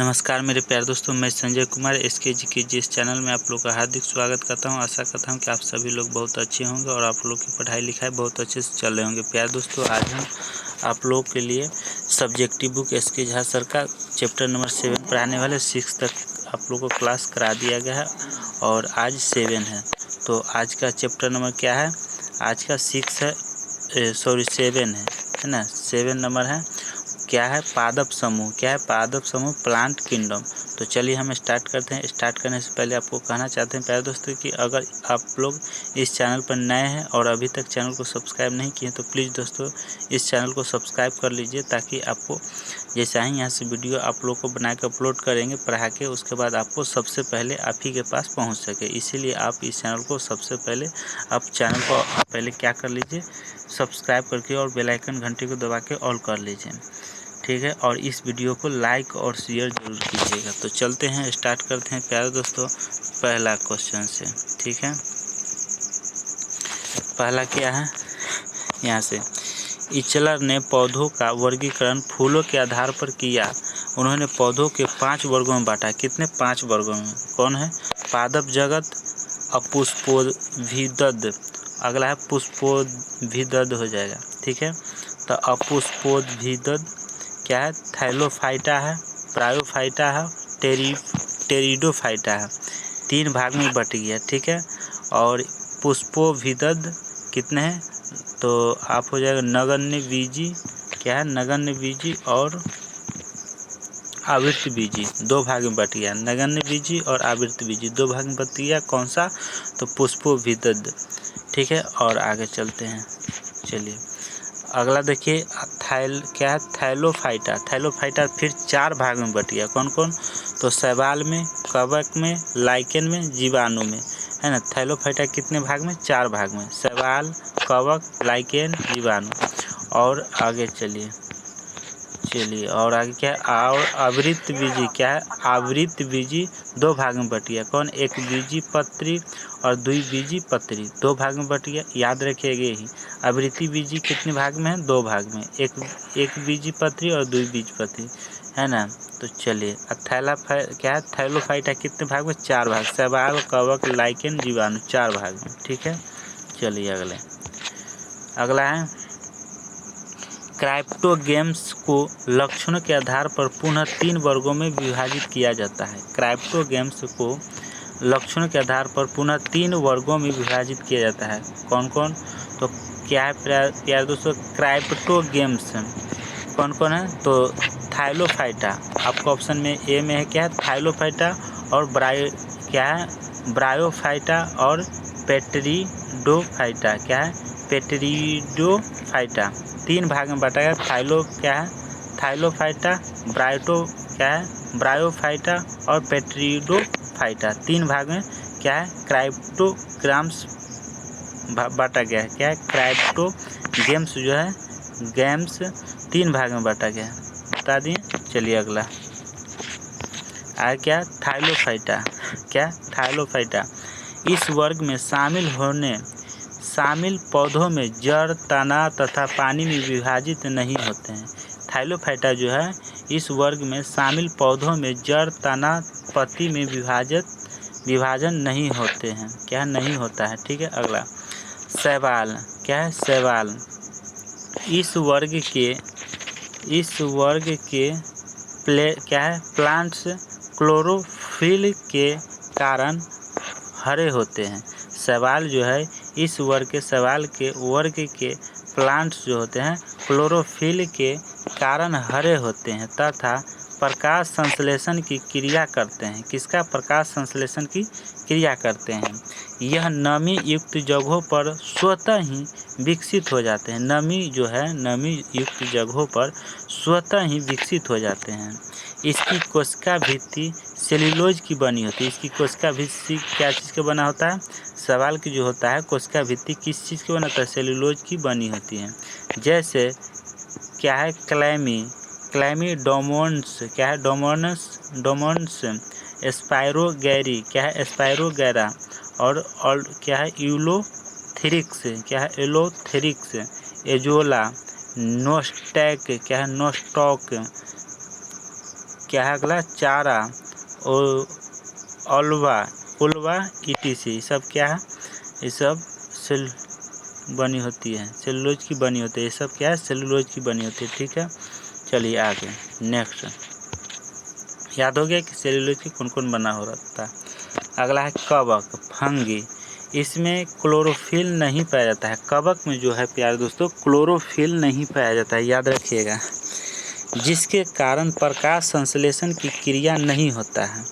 नमस्कार मेरे प्यारे दोस्तों, मैं संजय कुमार SKGKG इस चैनल में आप लोग का हार्दिक स्वागत करता हूं। आशा करता हूं कि आप सभी लोग बहुत अच्छे होंगे और आप लोग की पढ़ाई लिखाई बहुत अच्छे से चल रहे होंगे। प्यारे दोस्तों, आज हम आप लोग के लिए subjective book SK Jha sir का चैप्टर नंबर 7 पढ़ाने वाले। 6 तक आप लोग को क्लास करा दिया गया है और आज 7 है। तो आज का चैप्टर नंबर क्या है? आज का 6 है, 7 है ना। 7 नंबर है। क्या है? पादप समूह। क्या है? पादप समूह, प्लांट किंगडम। तो चलिए हम स्टार्ट करते हैं। स्टार्ट करने से पहले आपको कहना चाहते हैं प्यारे दोस्तों कि अगर आप लोग इस चैनल पर नए हैं और अभी तक चैनल को सब्सक्राइब नहीं किए तो प्लीज़ दोस्तों इस चैनल को सब्सक्राइब कर लीजिए, ताकि आपको जैसे ही यहाँ से वीडियो आप लोग को बना के अपलोड करेंगे पढ़ा के, उसके बाद आपको सबसे पहले आप ही के पास पहुँच सके। इसीलिए आप इस चैनल को सबसे पहले आप चैनल को पहले क्या कर लीजिए, सब्सक्राइब करके और बेल आइकन घंटी को दबा के ऑल कर लीजिए, ठीक है। और इस वीडियो को लाइक और शेयर जरूर कीजिएगा। तो चलते हैं, स्टार्ट करते हैं प्यारे दोस्तों पहला क्वेश्चन से, ठीक है। पहला क्या है यहाँ से, इचलर ने पौधों का वर्गीकरण फूलों के आधार पर किया। उन्होंने पौधों के 5 वर्गों में बांटा। कितने? 5 वर्गों में। कौन है? पादप जगत, अपुष्पोद्भिदद, अगला है पुष्पोद्भिदद हो जाएगा, ठीक है। तो अपुष्पोद्भिदद क्या है? थैलोफाइटा है, ब्रायोफाइटा है, टेरिडोफाइटा है। 3 भाग में बट गया, ठीक है। और पुष्पोद्भिदद कितने हैं? तो आप हो जाएगा नगण्य बीजी। क्या है? नगण्य बीजी और आवृत्त बीजी। 2 भाग में बट गया। नगण्य बीजी और आवृत्त बीजी 2 भाग में बट गया। कौन सा? तो पुष्पोद्भिदद, ठीक है। और आगे चलते हैं, चलिए अगला देखिए, क्या है? थैलोफाइटा। थैलोफाइटा फिर 4 भाग में बट गया। कौन कौन? तो शैवाल में, कवक में, लाइकेन में, जीवाणु में, है ना। थैलोफाइटा कितने भाग में? 4 भाग में। शैवाल, कवक, लाइकेन, जीवाणु। और आगे चलिए और आगे क्या है? और आवृत्त बीजी। क्या है? आवृत्त बीजी 2 भाग में बट गया। कौन? एक बीजी पत्री और 2 बीजी पत्री, 2 भाग में बट गया। याद रखिएगा यही। आवृत्ति बीजी कितने भाग में है? 2 भाग में। एक बीजी पत्री और 2 बीज पत्री, है ना। तो चलिए क्या है? थैलोफाइटा कितने भाग में? 4 भाग। शैवाल, कवक, लाइकेन, जीवाणु 4 भाग में, ठीक है। चलिए अगला है, क्राइप्टोगेम्स को लक्षणों के आधार पर पुनः 3 वर्गों में विभाजित किया जाता है। क्राइप्टोगेम्स को लक्षणों के आधार पर पुनः 3 वर्गों में विभाजित किया जाता है। कौन कौन? तो क्या है प्यारे दोस्तों? क्राइप्टोगेम्स कौन कौन है? तो थैलोफाइटा, आपको ऑप्शन में ए में है। क्या है? थैलोफाइटा और ब्रायोफाइटा और पेट्रिडोफाइटा। क्या है? पेट्रिडोफाइटा 3 भाग में बांटा गया। क्या है? थैलोफाइटा, ब्रायोफाइटा और पेट्रिडोफाइटा 3 भाग में क्या है? क्राइप्टोग्राम्स बांटा गया है। क्या है? क्राइप्टोगेम्स जो है, गेम्स 3 भाग में बांटा गया है, बता दिए। चलिए अगला क्या? थैलोफाइटा। क्या? थैलोफाइटा इस वर्ग में शामिल पौधों में जड़, तना तथा पानी में विभाजित नहीं होते हैं। थैलोफाइटा जो है इस वर्ग में शामिल पौधों में जड़, तना, पत्ती में विभाजन नहीं होते हैं। क्या? नहीं होता है, ठीक है। अगला शैवाल। क्या है? शैवाल इस वर्ग के क्या है? प्लांट्स क्लोरोफिल के कारण हरे होते हैं। शैवाल जो है इस वर्ग के प्लांट्स जो होते हैं क्लोरोफिल के कारण हरे होते हैं तथा प्रकाश संश्लेषण की क्रिया करते हैं। किसका? प्रकाश संश्लेषण की क्रिया करते हैं। यह नमी युक्त जगहों पर स्वतः ही विकसित हो जाते हैं। नमी युक्त जगहों पर स्वतः ही विकसित हो जाते हैं। इसकी कोशिका भित्ति सेल्यूलोज की बनी होती है। इसकी कोशिका भित्ति क्या चीज़ का बना होता है? शैवाल की जो होता है कोशिका भित्ति किस चीज़ की बना होता है? सेल्यूलोज की बनी होती है। जैसे क्या है? क्लैमीडोमोन्स। क्या है? डोमोन्स, स्पाइरोगैरी। क्या है? स्पाइरोगैरा और क्या है? यूलोथेरिक्स। क्या है? एलोथेरिक्स, एजोला, नोस्टैक। क्या है? नोस्टॉक, क्या है अगला, चारा और उल्वा ETC, सब क्या है, ये सब सेल बनी होती है, सेलुलोज की बनी होती है, ये सब क्या है, सेलुलोज की बनी होती है। ठीक है, चलिए आगे नेक्स्ट। याद हो गया कि सेलुलोज की कौन कौन बना हो रहा था। अगला है कवक, फंगी। इसमें क्लोरोफिल नहीं पाया जाता है। कवक में जो है प्यारे दोस्तों क्लोरोफिल नहीं पाया जाता है, याद रखिएगा, जिसके कारण प्रकाश संश्लेषण की क्रिया नहीं होता है।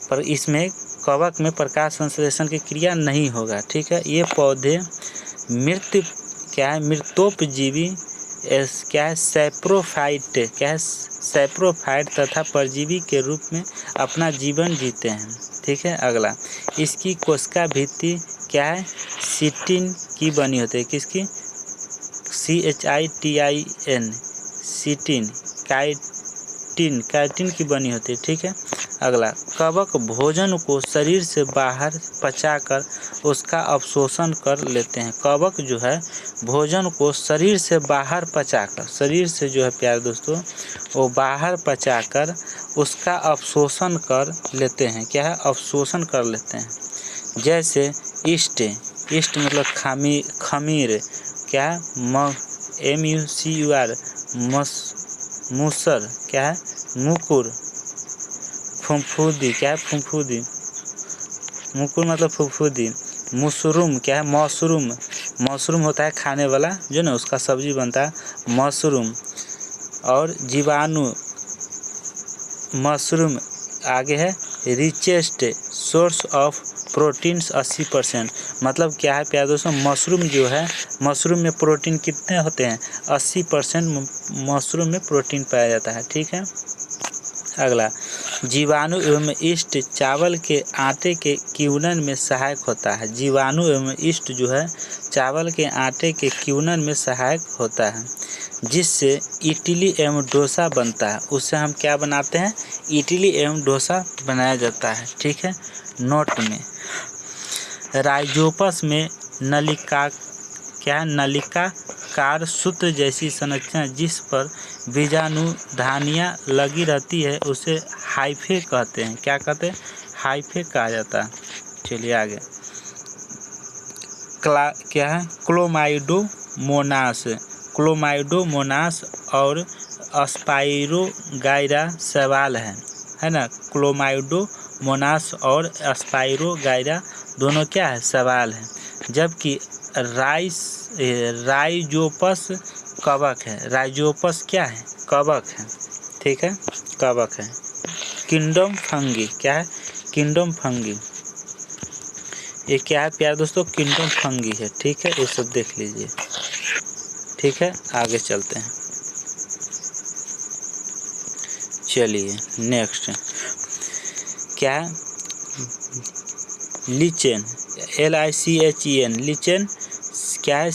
पर इसमें कवक में प्रकाश संश्लेषण की क्रिया नहीं होगा। ठीक है, ये पौधे मृतोपजीवी क्या है, सैप्रोफाइट, क्या है, सैप्रोफाइट तथा परजीवी के रूप में अपना जीवन जीते हैं। ठीक है, अगला, इसकी कोशिका भित्ति क्या है, चिटिन की बनी होती है, किसकी, CHITIN, चिटिन, काइटिन की बनी होती है। ठीक है, अगला, कवक भोजन को शरीर से बाहर पचाकर उसका अवशोषण कर लेते हैं। कवक जो है भोजन को शरीर से बाहर पचाकर, शरीर से जो है प्यारे दोस्तों वो बाहर पचाकर उसका अवशोषण कर लेते हैं। क्या है, अवशोषण कर लेते हैं। जैसे ईस्ट मतलब खमीर, क्या है, MUCUR, मूसर, क्या है, मुकुर, फुफुदी, क्या है, फुफुदी, मुकुर मतलब फुफुदी, मशरूम, क्या है, मशरूम होता है खाने वाला जो ना, उसका सब्जी बनता है मशरूम। और जीवाणु, मशरूम आगे है रिचेस्ट सोर्स ऑफ प्रोटीन्स 80%। मतलब क्या है प्यारे दोस्तों, मशरूम जो है, मशरूम में प्रोटीन कितने होते हैं, 80% मशरूम में प्रोटीन पाया जाता है। ठीक है, अगला, जीवाणु एवं ईस्ट चावल के आटे के क्यूनन में सहायक होता है। जीवाणु एवं ईस्ट जो है चावल के आटे के क्यूनन में सहायक होता है, जिससे इडली एवं डोसा बनता है। उससे हम क्या बनाते हैं, इडली एवं डोसा बनाया जाता है। ठीक है, नोट में राइजोपस में नलिकाकार सूत्र जैसी संरचना जिस पर बीजाणुधानियाँ लगी रहती है उसे हाइफे कहते हैं। क्या कहते हैं, हाइफे कहा जाता है। चलिए आगे, क्या है, क्लोमाइडोमोनास और स्पाइरोगाइरा सवाल है ना, क्लोमाइडोमोनास और स्पाइरोगाइरा दोनों क्या है, सवाल है। जबकि राइजोपस कवक है, राइजोपस क्या है, कवक है। ठीक है, कवक है। किंगडम फंगी, क्या है, किंगडम फंगी, ये क्या है प्यारे दोस्तों, किंगडम फंगी है। ठीक है, ये सब देख लीजिए। ठीक है, आगे चलते हैं। चलिए नेक्स्ट, क्या है, लीचेन, LICHEN, लीचेन क्या है,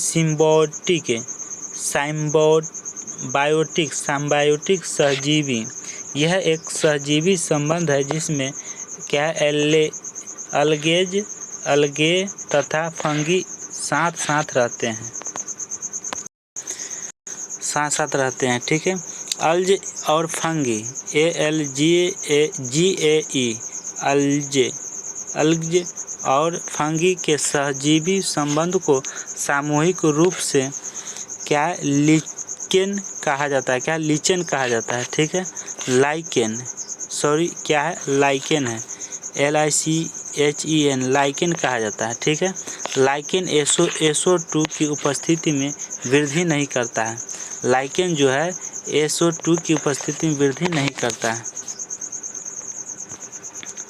साइम्बायोटिक सहजीवी। यह एक सहजीवी संबंध है जिसमें क्या है, अलगे तथा फंगी साथ साथ रहते हैं। ठीक है, अल्ज और फंगी, ALGAE, अल्ज और फंगी के सहजीवी संबंध को सामूहिक रूप से क्या लीचेन कहा जाता है, क्या लीचेन कहा जाता है। ठीक है, लाइकेन, क्या है, लाइकेन है, LICHEN, लाइकेन कहा जाता है। ठीक है, लाइकेन SO2 की उपस्थिति में वृद्धि नहीं करता है। लाइकेन जो है SO2 की उपस्थिति में वृद्धि नहीं करता है।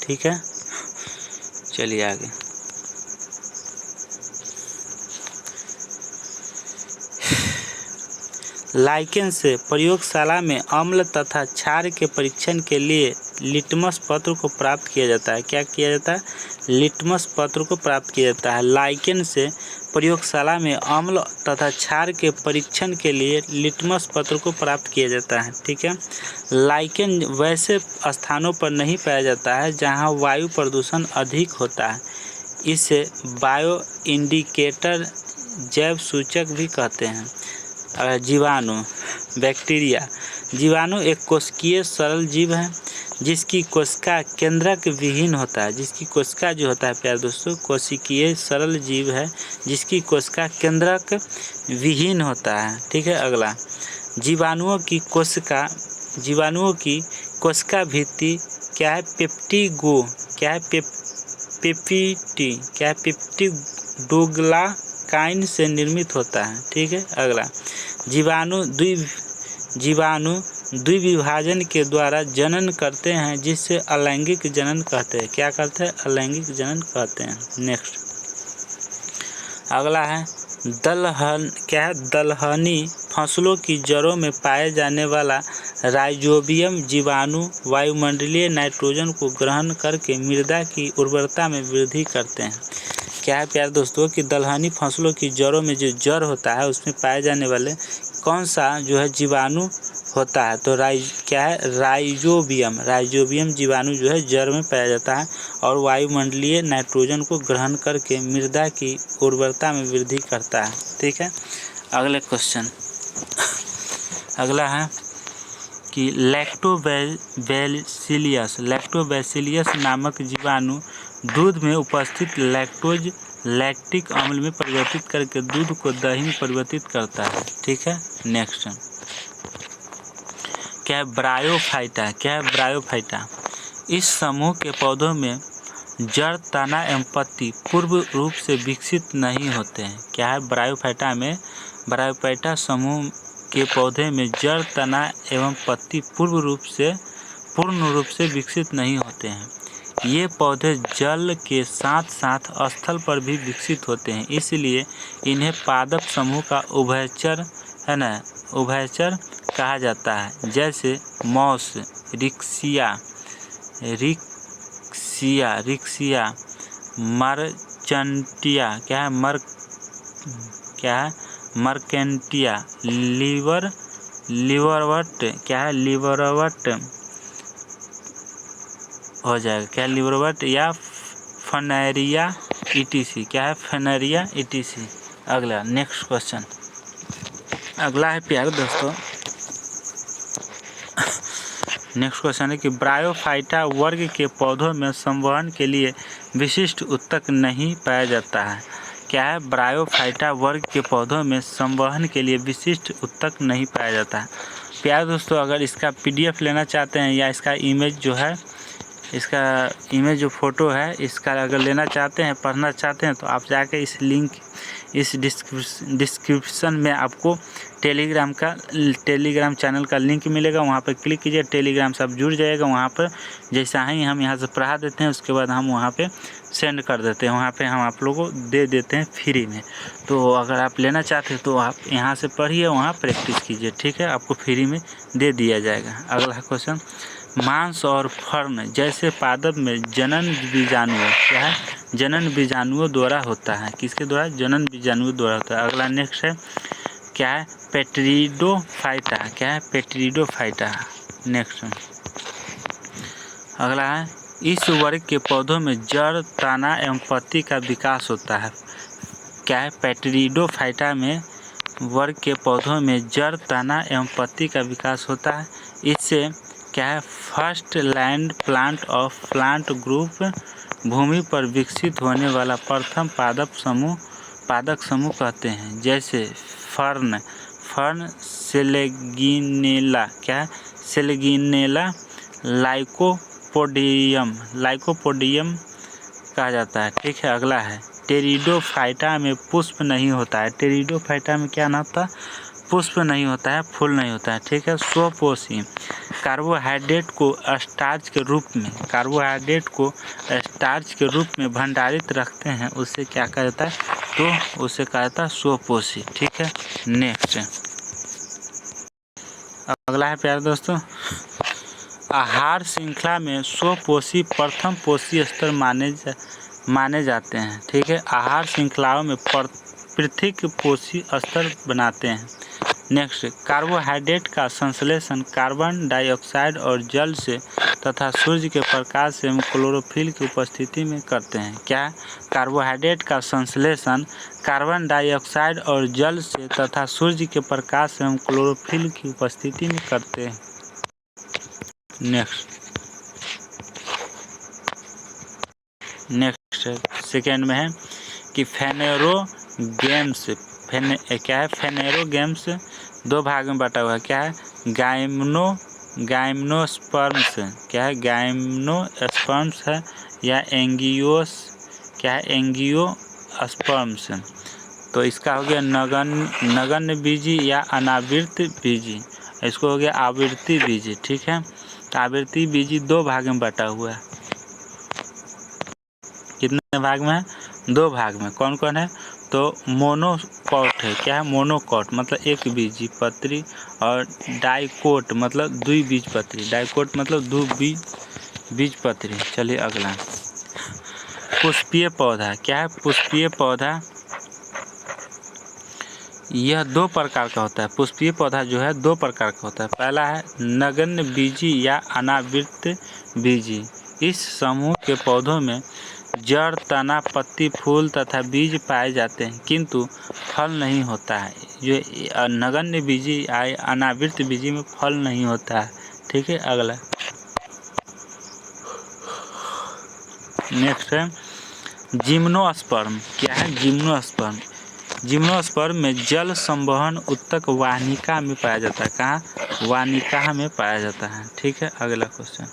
ठीक है, चलिए आगे, लाइकेन से प्रयोगशाला में अम्ल तथा क्षार के परीक्षण के लिए लिटमस पत्र को प्राप्त किया जाता है। क्या किया जाता है, लिटमस पत्र को प्राप्त किया जाता है। लाइकेन से प्रयोगशाला में अम्ल तथा क्षार के परीक्षण के लिए लिटमस पत्र को प्राप्त किया जाता है। ठीक है, लाइकेन वैसे स्थानों पर नहीं पाया जाता है जहां वायु प्रदूषण अधिक होता है। इसे बायो इंडिकेटर जैव सूचक भी कहते हैं। जीवाणु, बैक्टीरिया जीवाणु एक कोशिकीय सरल जीव है जिसकी कोशिका केंद्रक विहीन होता है। जिसकी कोशिका जो होता है प्यारे दोस्तों, कोशिकीय सरल जीव है जिसकी कोशिका केंद्रक विहीन होता है। ठीक है, अगला, जीवाणुओं की कोशिका भित्ति क्या है? पेप्टिगो क्या है? पेप्टिडोग्लाकाइन से निर्मित होता है। ठीक है, अगला, जीवाणु द्विविभाजन के द्वारा जनन करते हैं जिससे अलैंगिक जनन कहते हैं। क्या कहते हैं? अलैंगिक जनन कहते हैं। नेक्स्ट, अगला है दलहनी फसलों की जड़ों में पाए जाने वाला राइजोबियम जीवाणु वायुमंडलीय नाइट्रोजन को ग्रहण करके मृदा की उर्वरता में वृद्धि करते हैं। क्या है प्यारे दोस्तों कि दलहनी फसलों की जड़ों में जो जड़ होता है उसमें पाए जाने वाले कौन सा जो है जीवाणु होता है? तो क्या है? राइजोबियम जीवाणु जो है जड़ में पाया जाता है और वायुमंडलीय नाइट्रोजन को ग्रहण करके मृदा की उर्वरता में वृद्धि करता है। ठीक है, अगले क्वेश्चन, अगला है कि लैक्टोबैसिलियस नामक जीवाणु दूध में उपस्थित लैक्टोज लैक्टिक अम्ल में परिवर्तित करके दूध को दही में परिवर्तित करता है। ठीक है, नेक्स्ट, क्या है? ब्रायोफाइटा। इस समूह के पौधों में जड़, तना एवं पत्ती पूर्ण रूप से विकसित नहीं होते हैं। क्या है? ब्रायोफाइटा समूह के पौधे में जड़, तना एवं पत्ती पूर्ण रूप से विकसित नहीं होते हैं। ये पौधे जल के साथ साथ स्थल पर भी विकसित होते हैं, इसलिए इन्हें पादप समूह का उभयचर कहा जाता है। जैसे मॉस, रिक्सिया, मर्चेंटिया, मर्केंटिया, लिवरवट हो जाएगा। क्या? लिवरवट या फनेरिया ईटीसी। अगला, नेक्स्ट क्वेश्चन, अगला है प्यारे दोस्तों, नेक्स्ट क्वेश्चन है कि ब्रायोफाइटा वर्ग के पौधों में संवहन के लिए विशिष्ट ऊतक नहीं पाया जाता है। क्या है? ब्रायोफाइटा वर्ग के पौधों में संवहन के लिए विशिष्ट ऊतक नहीं पाया जाता है। प्यारे दोस्तों, अगर इसका PDF लेना चाहते हैं या इसका इमेज जो फ़ोटो है इसका अगर लेना चाहते हैं, पढ़ना चाहते हैं, तो आप जाके इस डिस्क्रिप्शन में आपको टेलीग्राम चैनल का लिंक मिलेगा, वहाँ पर क्लिक कीजिए, टेलीग्राम से आप जुड़ जाएगा। वहाँ पर जैसा ही हम यहाँ से पढ़ा देते हैं उसके बाद हम वहाँ पे सेंड कर देते हैं, वहाँ पे हम आप लोगों को दे देते हैं फ्री में। तो अगर आप लेना चाहते हैं तो आप यहाँ से पढ़िए, वहाँ प्रैक्टिस कीजिए। ठीक है, आपको फ्री में दे दिया जाएगा। अगला क्वेश्चन, मांस और फर्न जैसे पादप में जनन बीजाणुओं क्या है? जनन बीजाणुओं द्वारा होता है। किसके द्वारा? जनन बीजाणुओं द्वारा होता है। अगला नेक्स्ट है क्या है? पेट्रिडोफाइटा। क्या है? पेट्रिडोफाइटा। नेक्स्ट अगला है, इस वर्ग के पौधों में जड़, तना एवं पत्ती का विकास होता है। क्या है? पेट्रिडोफाइटा में वर्ग के पौधों में जड़, तना एवं पत्ती का विकास होता है। इससे क्या है? First land plant of plant group भूमि पर विकसित होने वाला प्रथम पादप समूह कहते हैं। जैसे फर्न सेलेगिनेला। क्या है? सेलेगिनेला लाइकोपोडियम कहा जाता है। ठीक है, अगला है, टेरिडोफाइटा में पुष्प नहीं होता है। टेरिडोफाइटा में क्या ना होता? पुष्प नहीं होता है, फूल नहीं होता है। ठीक है, स्वपोषी कार्बोहाइड्रेट को स्टार्च के रूप में भंडारित रखते हैं, उसे क्या कहा जाता है? तो उसे कहा जाता है स्वपोषी। ठीक है, नेक्स्ट अगला है प्यारे दोस्तों, आहार श्रृंखला में स्वपोषी प्रथम पोषी स्तर माने जाते हैं। ठीक है, आहार श्रृंखलाओं में पृथक पोषी स्तर बनाते हैं। नेक्स्ट, कार्बोहाइड्रेट का संश्लेषण कार्बन डाइऑक्साइड और जल से तथा सूर्य के प्रकाश से एवं क्लोरोफिल की उपस्थिति में करते हैं। क्या? कार्बोहाइड्रेट का संश्लेषण कार्बन डाइऑक्साइड और जल से तथा सूर्य के प्रकाश एवं क्लोरोफिल की उपस्थिति में करते हैं। नेक्स्ट सेकेंड में है कि फेनेरोगेम्स क्या है? फेनेरोगेम्स दो भाग में बटा हुआ है। क्या है? गाइम्नोस्पर्म्स क्या है? गाइम्नोस्पर्म्स है या क्या है? एंगियोस्पर्म्स। तो इसका हो गया नगण्य बीजी या अनावृत बीजी, इसको हो गया आवृत्ति बीजी। ठीक है, तो आवृत्ति बीजी दो भाग में बटा हुआ है। कितने भाग में है? दो भाग में। कौन कौन है? तो मोनोकॉट है। क्या है? मोनोकॉट मतलब एक बीजी पत्री, और डाइकोट मतलब द्विबीजपत्री। डाइकोट मतलब द्विबीजपत्री। चलिए अगला, पुष्पीय पौधा। क्या है? पुष्पीय पौधा यह दो प्रकार का होता है। पुष्पीय पौधा जो है दो प्रकार का होता है। पहला है नगण्य बीजी या अनावृत बीजी। इस समूह के पौधों में जड़, तना, पत्ती, फूल तथा बीज पाए जाते हैं, किंतु फल नहीं होता है। जो नगण्य बीजी या अनावृत बीजी में फल नहीं होता है। ठीक है, अगला नेक्स्ट है जिम्नोस्पर्म। क्या है? जिम्नोस्पर्म। जिम्नोस्पर्म में जल संवहन उत्तक वाहिका में पाया जाता है। कहाँ? वाहिका में पाया जाता है। ठीक है, अगला क्वेश्चन,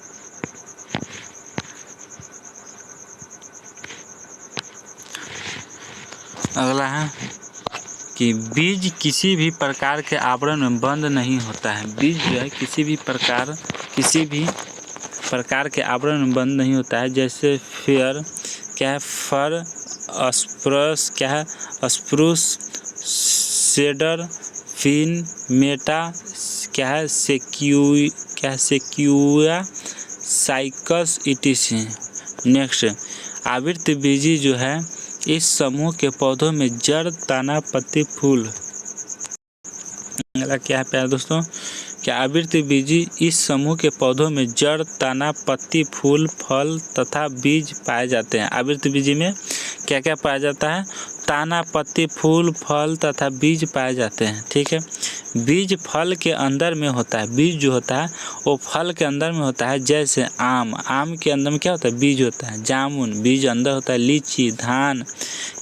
अगला है कि बीज किसी भी प्रकार के आवरण में बंद नहीं होता है। बीज जो है किसी भी प्रकार के आवरण में बंद नहीं होता है। जैसे फेयर क्या है? फर, स्प्रूस क्या है? स्प्रूस, सेडर, फिन, मेटा क्या है? सेक्यूया, साइकस इटिसी। नेक्स्ट, आवृत बीजी जो है इस समूह के पौधों में जड़, तना, पत्ती, फूल। अगला क्या है प्यारे दोस्तों? क्या आवृत बीजी इस समूह के पौधों में जड़, तना, पत्ती, फूल, फल तथा बीज पाए जाते हैं। आवृत बीजी में क्या क्या पाया जाता है? तना, पत्ती, फूल, फल तथा बीज पाए जाते हैं। ठीक है, बीज फल के अंदर में होता है। बीज जो होता है वो फल के अंदर में होता है। जैसे आम के अंदर में क्या होता है? बीज होता है। जामुन बीज अंदर होता है। लीची, धान,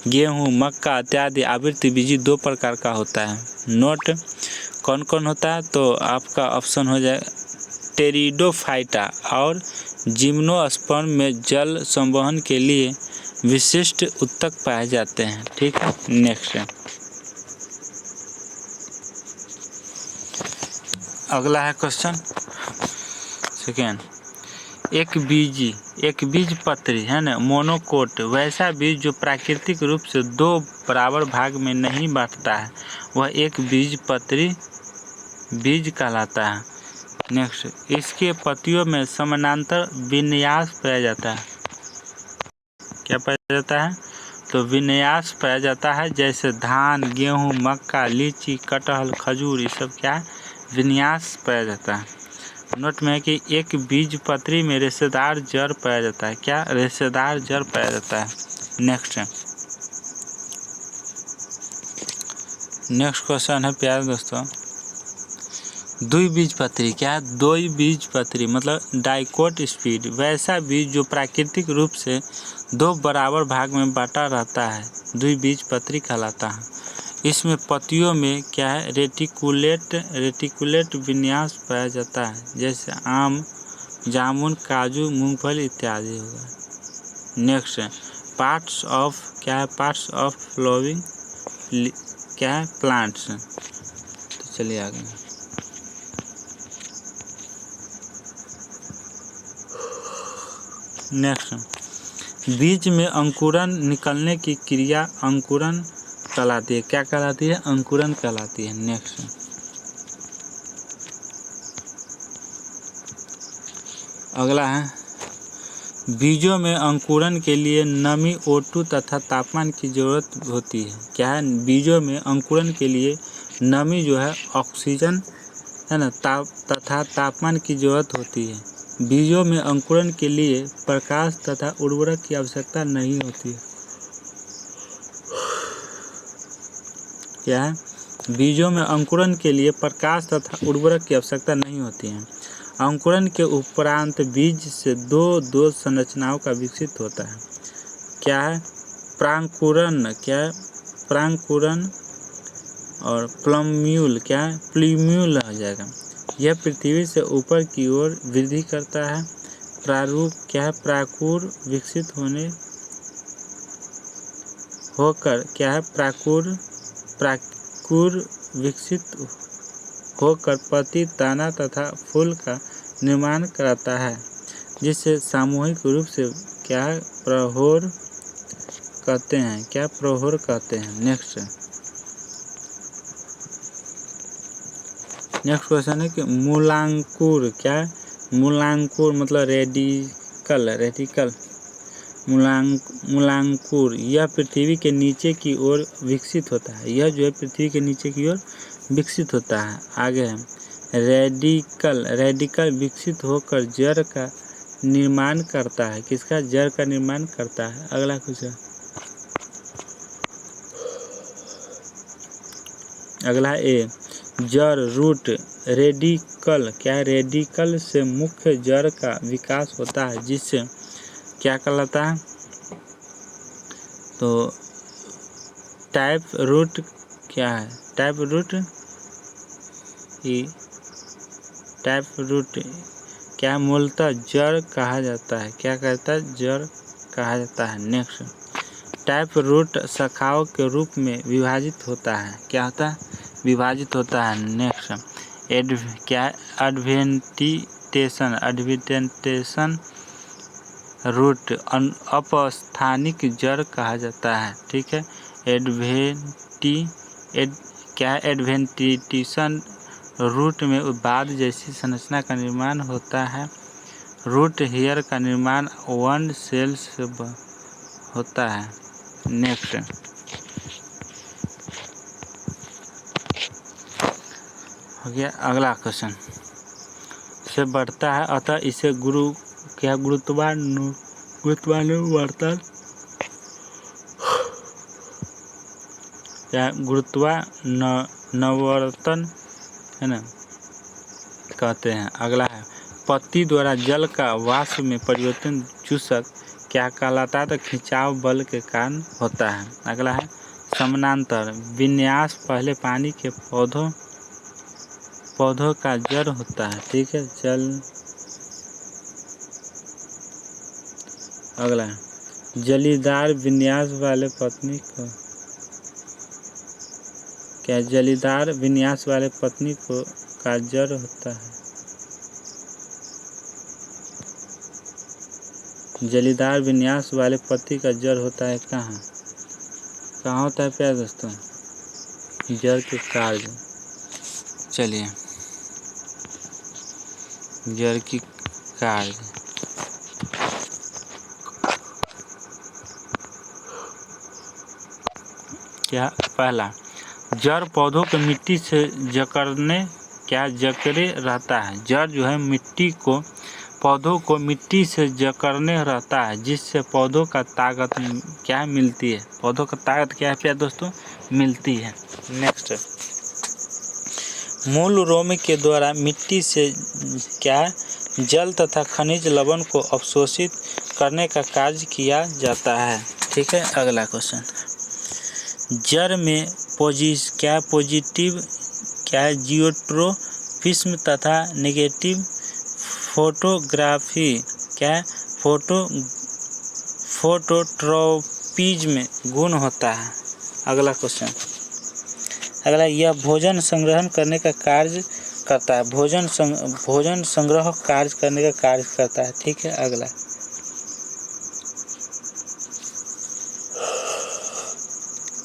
गेहूँ, मक्का इत्यादि आवृत बीजी दो प्रकार का होता है। नोट कौन कौन होता है? तो आपका ऑप्शन हो जाए टेरिडोफाइटा और जिम्नोस्पर्म में जल संवहन के लिए विशिष्ट उत्तक पाए जाते हैं। ठीक है, नेक्स्ट अगला है क्वेश्चन सेकेंड, एक बीज पत्री है ना, मोनोकोट, वैसा बीज जो प्राकृतिक रूप से दो बराबर भाग में नहीं बांटता है, वह एक बीज पत्री बीज कहलाता है। नेक्स्ट, इसके पत्तियों में समानांतर विन्यास पाया जाता है। क्या पाया जाता है? तो विन्यास पाया जाता है। जैसे धान, गेहूँ, मक्का, लीची, कटहल, खजूर, ये सब क्या है? विन्यास पाया जाता है। नोट में है कि एक बीज पत्री में रेशेदार जड़ पाया जाता है। क्या? रेशेदार जड़ पाया जाता है। नेक्स्ट क्वेश्चन है प्यारे दोस्तों, द्विबीजपत्री। क्या है? द्विबीजपत्री मतलब डाइकोट स्पीड, वैसा बीज जो प्राकृतिक रूप से दो बराबर भाग में बांटा रहता है, द्विबीजपत्री कहलाता है। इसमें पत्तियों में क्या है? रेटिकुलेट विन्यास पाया जाता है। जैसे आम, जामुन, काजू, मूंगफली इत्यादि होगा। नेक्स्ट, पार्ट्स ऑफ फ्लावरिंग क्या है? प्लांट्स। तो चलिए आगे, नेक्स्ट, बीज में अंकुरन निकलने की क्रिया अंकुरन कहलाती है। क्या कहलाती है? अंकुरन कहलाती है। नेक्स्ट, अगला है बीजों में अंकुरन के लिए नमी, O2 तथा तापमान की जरूरत होती है। क्या है? बीजों में अंकुरन के लिए नमी जो है ऑक्सीजन है ना तथा तापमान की जरूरत होती है। बीजों में अंकुरण के लिए प्रकाश तथा उर्वरक की आवश्यकता नहीं होती है। क्या है? बीजों में अंकुरण के लिए प्रकाश तथा उर्वरक की आवश्यकता नहीं होती है। अंकुरण के उपरांत बीज से दो संरचनाओं का विकसित होता है। क्या है? प्रांकुरण। क्या है? प्रांकुरण और प्लम्यूल। क्या है? प्लूम्यूल हो जाएगा। यह पृथ्वी से ऊपर की ओर वृद्धि करता है। प्रारूप। क्या है? प्राकुर विकसित होकर क्या है? प्राकुर विकसित होकर पत्ती, तना तथा फूल का निर्माण कराता है, जिसे सामूहिक रूप से क्या है? प्रहोर कहते हैं। क्या प्रहोर कहते हैं। नेक्स्ट क्वेश्चन है कि मूलांकुर। क्या है? मूलांकुर मतलब रेडिकल। मूलांकुर यह पृथ्वी के नीचे की ओर विकसित होता है। यह जो है पृथ्वी के नीचे की ओर विकसित होता है। आगे है रेडिकल विकसित होकर जड़ का निर्माण करता है। किसका? जड़ का निर्माण करता है। अगला क्वेश्चन, अगला ए जड़ रूट। रेडिकल। क्या है? रेडिकल से मुख्य जड़ का विकास होता है, जिससे क्या कहलाता है? तो टाइप रूट। क्या है? टाइप रूट क्या मूलतः जड़ कहा जाता है। क्या कहता है? जड़ कहा जाता है। नेक्स्ट, टाइप रूट शाखाओं के रूप में विभाजित होता है। क्या होता है? विभाजित होता है। नेक्स्ट, क्या है? एडवेंटेशन रूट अपस्थानिक जड़ कहा जाता है। ठीक है। क्या है? एडवेंटेशन रूट में बाद जैसी संरचना का निर्माण होता है। रूट हेयर का निर्माण वन सेल से होता है। नेक्स्ट, हो गया। अगला क्वेश्चन से बढ़ता है, अतः इसे गुरुत्वानुवर्तन या गुरुत्वानुवर्तन है ना कहते हैं। अगला है पत्ती द्वारा जल का वाष्प में परिवर्तन चूसक क्या कहलाता है? तो खिंचाव बल के कारण होता है। अगला है समानांतर विन्यास। पहले पानी के पौधों का जड़ होता है। ठीक है। अगला है जलीदार विन्यास वाले पत्नी को क्या? जलीदार विन्यास वाले पत्नी को का जड़ होता है। जलीदार विन्यास वाले पत्ती का जड़ होता है कहाँ होता है प्यारे दोस्तों? जड़ के कार्य। चलिए, जड़ की कार्य। क्या? पहला, जड़ पौधों को मिट्टी से जकड़े रहता है। जड़ जो है पौधों को मिट्टी से जकड़ने रहता है, जिससे पौधों का ताकत क्या मिलती है? पौधों का ताकत क्या है प्यारे दोस्तों? मिलती है। नेक्स्ट, मूल रोम के द्वारा मिट्टी से क्या जल तथा खनिज लवण को अवशोषित करने का कार्य किया जाता है। ठीक है। अगला क्वेश्चन, जड़ में पॉजिटिव जियोट्रोपिज्म तथा नेगेटिव फोटोग्राफी फोटोट्रोपिज्म गुण होता है। अगला क्वेश्चन, यह भोजन संग्रहण करने का कार्य करता है। भोजन संग्रह कार्य करने का कार्य करता है। ठीक है।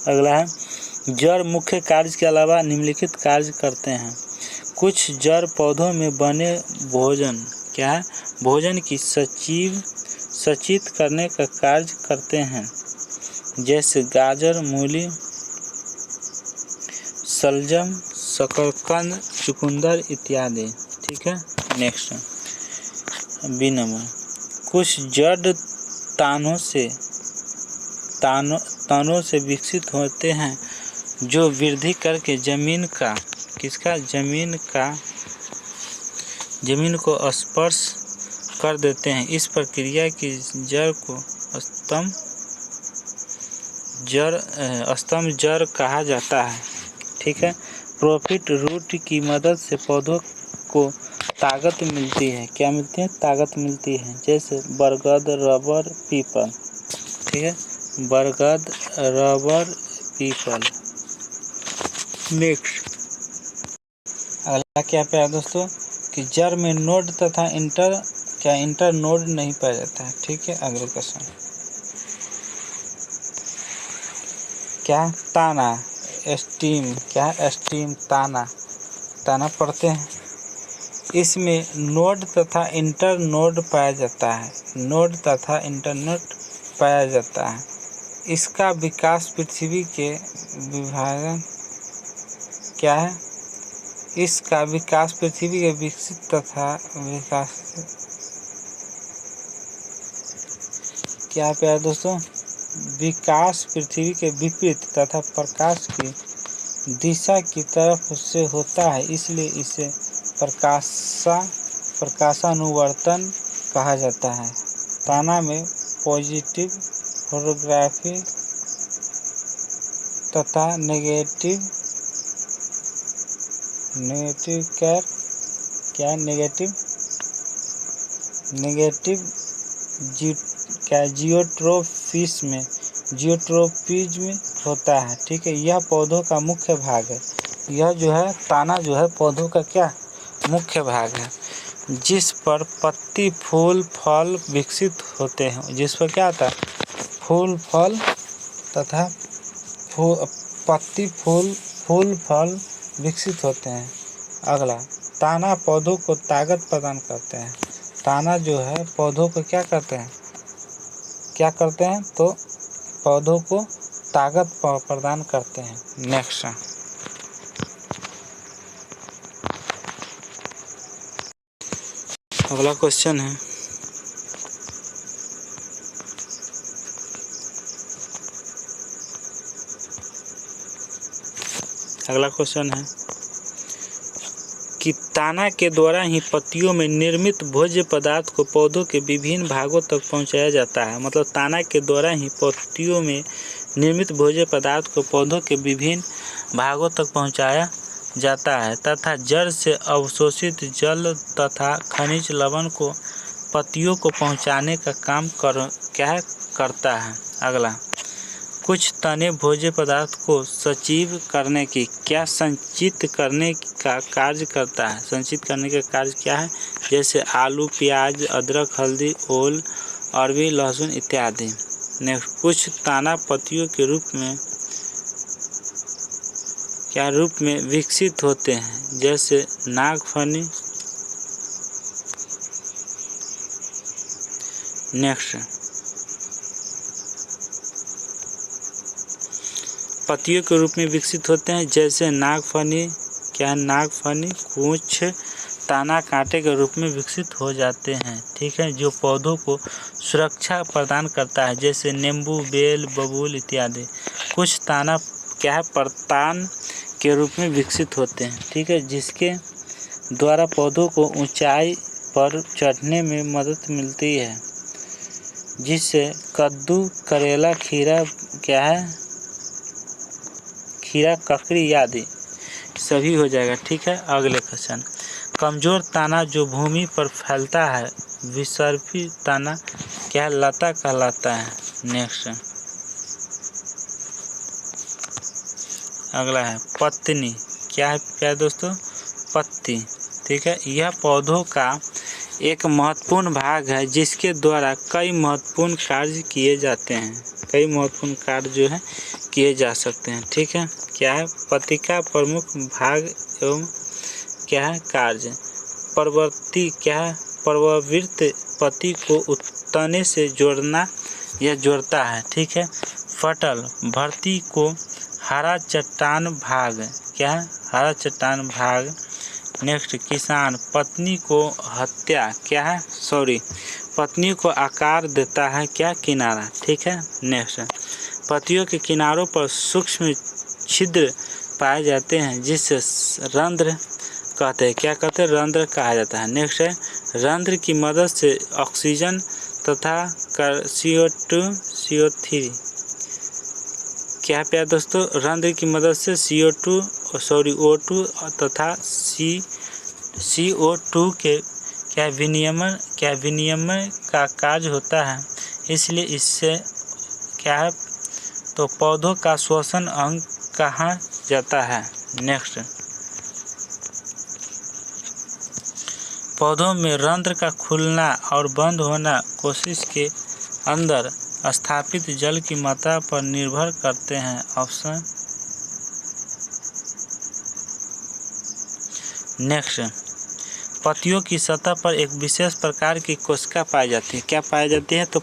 अगला है जड़ मुख्य कार्य के अलावा निम्नलिखित कार्य करते हैं। कुछ जड़ पौधों में बने भोजन की संचित करने का कार्य करते हैं, जैसे गाजर, मूली, शलजम, शकरकंद, चुकंदर इत्यादि। ठीक है। नेक्स्ट बी नंबर, कुछ जड़ तानों से विकसित होते हैं जो वृद्धि करके जमीन को स्पर्श कर देते हैं। इस प्रक्रिया की जड़ को स्तंभ जड़ कहा जाता है। ठीक है। प्रॉफिट रूट की मदद से पौधों को ताकत मिलती है। क्या मिलती है? ताकत मिलती है। जैसे बरगद, रबर, पीपल। ठीक है। बरगद, रबर, पीपल। नेक्स्ट अगला क्या पे है दोस्तों कि जड़ में नोड तथा इंटर नोड नहीं पाया जाता है। ठीक है। अगले क्वेश्चन क्या? ताना, स्टीम। क्या? स्टीम, ताना पढ़ते हैं। इसमें नोड तथा इंटर नोड पाया जाता है। नोड तथा इंटर नोड पाया जाता है। इसका विकास पृथ्वी के विभाजन क्या है? इसका विकास पृथ्वी के विकसित तथा विकास क्या पे है दोस्तों? विकास पृथ्वी के विपरीत तथा प्रकाश की दिशा की तरफ से होता है, इसलिए इसे प्रकाशानुवर्तन कहा जाता है। ताना में पॉजिटिव फोटोग्राफी तथा नेगेटिव जियोट्रोपिज्म होता है। ठीक है। यह पौधों का मुख्य भाग है। यह जो है ताना जो है पौधों का क्या मुख्य भाग है, जिस पर पत्ती, फूल, फल विकसित होते हैं। जिस पर क्या आता है? फूल, फल तथा पत्ती, फूल, फल विकसित होते हैं। अगला, ताना पौधों को ताकत प्रदान करते हैं। ताना जो है पौधों को क्या करते हैं? तो पौधों को ताकत प्रदान करते हैं। नेक्स्ट अगला क्वेश्चन है कि ताना के द्वारा ही पत्तियों में निर्मित भोज्य पदार्थ को पौधों के विभिन्न भागों तक पहुंचाया जाता है। मतलब ताना के द्वारा ही पत्तियों में निर्मित भोज्य पदार्थ को पौधों के विभिन्न भागों तक पहुंचाया जाता है तथा जड़ से अवशोषित जल तथा खनिज लवण को पत्तियों को पहुंचाने का काम करता है। अगला, कुछ तने भोज्य पदार्थ को संचित करने का कार्य करता है। संचित करने का कार्य क्या है? जैसे आलू, प्याज, अदरक, हल्दी, ओल, अरबी, लहसुन इत्यादि। नेक्स्ट, कुछ ताना पत्तियों के रूप में विकसित होते हैं, जैसे नागफनी। नेक्स्ट, पत्तियों के रूप में विकसित होते हैं, जैसे नागफनी। क्या? नागफनी। कुछ ताना कांटे के रूप में विकसित हो जाते हैं। ठीक है। जो पौधों को सुरक्षा प्रदान करता है, जैसे नींबू, बेल, बबूल इत्यादि। कुछ ताना क्या है? परतान के रूप में विकसित होते हैं। ठीक है। जिसके द्वारा पौधों को ऊंचाई पर चढ़ने में मदद मिलती है, जिससे कद्दू, करेला, खीरा क्या है? खीरा, ककड़ी आदि सभी हो जाएगा। ठीक है। अगले क्वेश्चन, कमजोर ताना जो भूमि पर फैलता है, विसर्पी ताना क्या लता कहलाता है। नेक्स्ट अगला है पत्नी। क्या है दोस्तों? पत्ती। ठीक है। यह पौधों का एक महत्वपूर्ण भाग है, जिसके द्वारा कई महत्वपूर्ण कार्य किए जाते हैं। कई महत्वपूर्ण कार्य जो है किए जा सकते हैं। ठीक है। क्या है? पत्ती का प्रमुख भाग एवं क्या है? कार्य। प्रवृत्ति क्या है? प्रवृत्त पत्ती को तने से जोड़ता है। ठीक है। फटल, भर्ती को हरा चट्टान भाग क्या है, हरा चट्टान भाग। नेक्स्ट, किसान पत्नी को हत्या क्या है, पत्नी को आकार देता है क्या, किनारा। ठीक है। नेक्स्ट, पत्तियों के किनारों पर सूक्ष्म छिद्र पाए जाते हैं जिससे रंध्र कहते हैं, क्या कहते हैं, रंध्र कहा जाता है। नेक्स्ट है, रंध्र की मदद से ऑक्सीजन तथा CO2 CO3 क्या प्यार दोस्तों, रंध्र की मदद से O2 तथा CO2 के क्या विनिमय का कार्य होता है, इसलिए इससे क्या है, तो पौधों का श्वसन अंग कहा जाता है। नेक्स्ट, पौधों में रंध्र का खुलना और बंद होना कोशिका के अंदर स्थापित जल की मात्रा पर निर्भर करते हैं। ऑप्शन नेक्स्ट, पत्तियों की सतह पर एक विशेष प्रकार की कोशिका पाई जाती है, क्या पाई जाती है, तो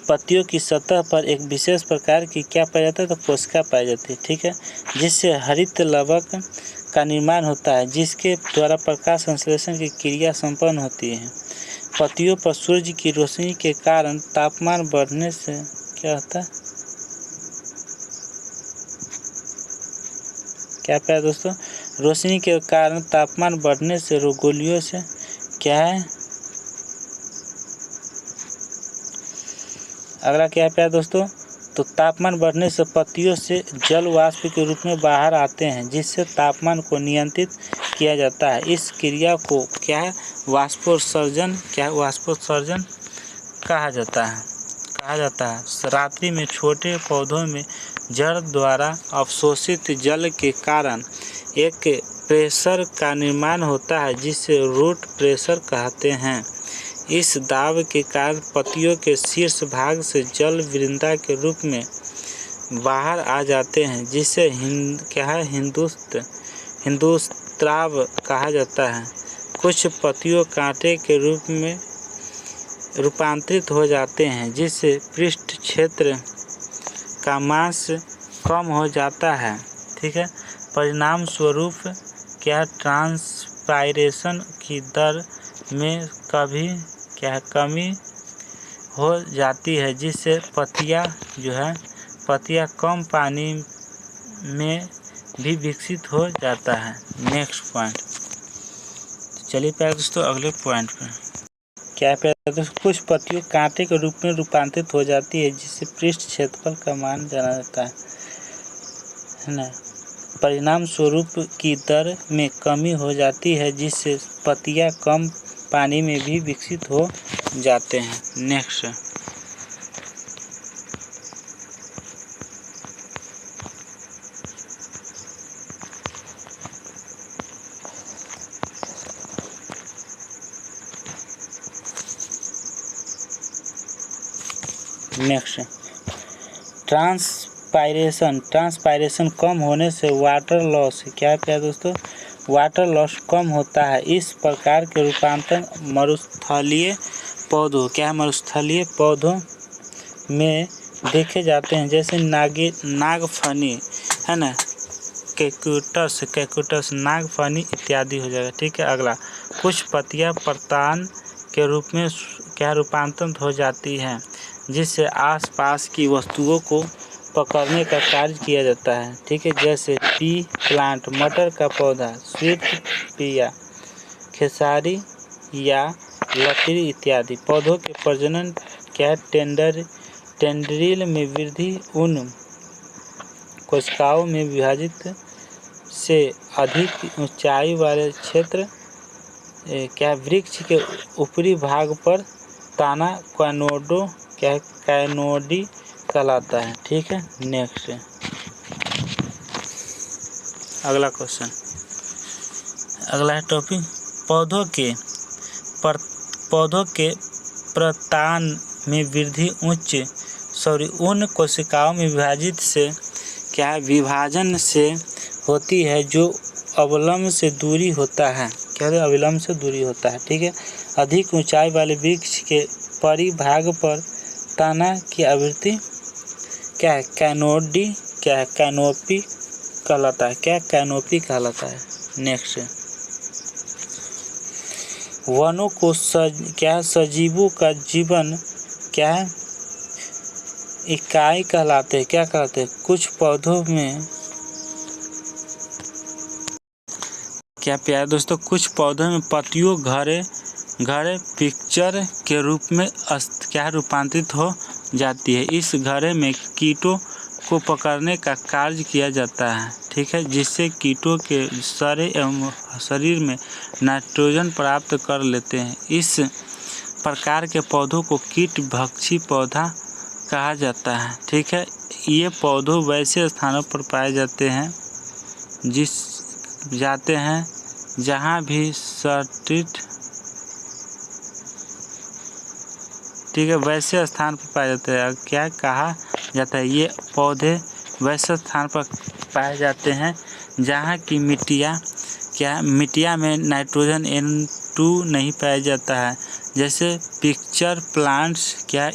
पत्तियों की सतह पर एक विशेष प्रकार की क्या पाया जाता है, तो कोशिका पाई जाती है। ठीक है, जिससे हरित लवक का निर्माण होता है, जिसके द्वारा प्रकाश संश्लेषण की क्रिया संपन्न होती है। पत्तियों पर सूर्य की रोशनी के कारण तापमान बढ़ने से क्या होता है, क्या पाया दोस्तों, रोशनी के कारण तापमान बढ़ने से रंगोलियों से क्या है, अगला क्या पाया दोस्तों, तो तापमान बढ़ने से पत्तियों से जल वाष्प के रूप में बाहर आते हैं, जिससे तापमान को नियंत्रित किया जाता है। इस क्रिया को क्या है, वाष्पोत्सर्जन कहा जाता है। रात्रि में छोटे पौधों में जड़ द्वारा अवशोषित जल के कारण एक प्रेशर का निर्माण होता है, जिसे रूट प्रेशर कहते हैं। इस दाब के कारण पत्तियों के शीर्ष भाग से जल वृंदा के रूप में बाहर आ जाते हैं, जिसे हिंदुस्त्राव कहा जाता है। कुछ पत्तियों कांटे के रूप में रूपांतरित हो जाते हैं, जिससे पृष्ठ क्षेत्र का मास कम हो जाता है। ठीक है, परिणाम स्वरूप क्या ट्रांसपायरेशन की दर में कमी हो जाती है, जिससे पत्तियां कम पानी में भी विकसित हो जाता है। नेक्स्ट पॉइंट, चलिए प्यारे दोस्तों अगले पॉइंट पर क्या प्यारे दोस्तों, कुछ पत्तियों कांटे के रूप में रूपांतरित हो जाती है, जिससे पृष्ठ क्षेत्रफल का मान जाना जाता है ना। परिणाम स्वरूप की दर में कमी हो जाती है, जिससे पत्तियां कम पानी में भी विकसित हो जाते हैं। नेक्स्ट, ट्रांसपायरेशन कम होने से वाटर लॉस क्या है दोस्तों, वाटर लॉस कम होता है। इस प्रकार के रूपांतरण मरुस्थलीय पौधों में देखे जाते हैं, जैसे नागफनी है ना, कैक्टस नागफनी इत्यादि हो जाएगा। ठीक है, अगला, कुछ पत्तियां पत्तान के रूप में क्या रूपांतरित हो जाती हैं, जिससे आसपास की वस्तुओं को पकड़ने का कार्य किया जाता है। ठीक है, जैसे पी प्लांट, मटर का पौधा, स्वीट पिया, खेसारी या लकड़ी इत्यादि। पौधों के प्रजनन क्या टेंड्रिल में वृद्धि उन कोशिकाओं में विभाजित से अधिक ऊंचाई वाले क्षेत्र वृक्ष के ऊपरी भाग पर ताना कैनोडी कहलाता है। ठीक है, नेक्स्ट अगला क्वेश्चन, अगला है टॉपिक, पौधों के प्रतान में वृद्धि उन कोशिकाओं में विभाजन से होती है जो अवलंब से दूरी होता है। ठीक है, अधिक ऊंचाई वाले वृक्ष के परिभाग पर तना की आवृत्ति कैनोपी कहलाता है? क्या कैनोपी कहलाता है? नेक्स्ट, वनों को सजीवों का जीवन क्या है इकाई कहलाते हैं? क्या कहलाते हैं? कुछ पौधों में क्या प्यारे दोस्तों, कुछ पौधों में पत्तियों घरे पिक्चर के रूप में क्या रूपांतरित हो जाती है। इस घरे में कीटों को पकड़ने का कार्य किया जाता है, ठीक है, जिससे कीटों के सरे एवं शरीर में नाइट्रोजन प्राप्त कर लेते हैं। इस प्रकार के पौधों को कीट भक्षी पौधा कहा जाता है, ठीक है। ये पौधों वैसे स्थानों पर पाए जाते हैं जहाँ भी सर्टिट, ठीक है, वैसे स्थान पर पाए जाते हैं। क्या कहा जाता है? ये पौधे वैसे स्थान पर पाए जाते हैं जहाँ की मिट्टिया में नाइट्रोजन N2 नहीं पाया जाता है, जैसे पिक्चर प्लांट्स, क्या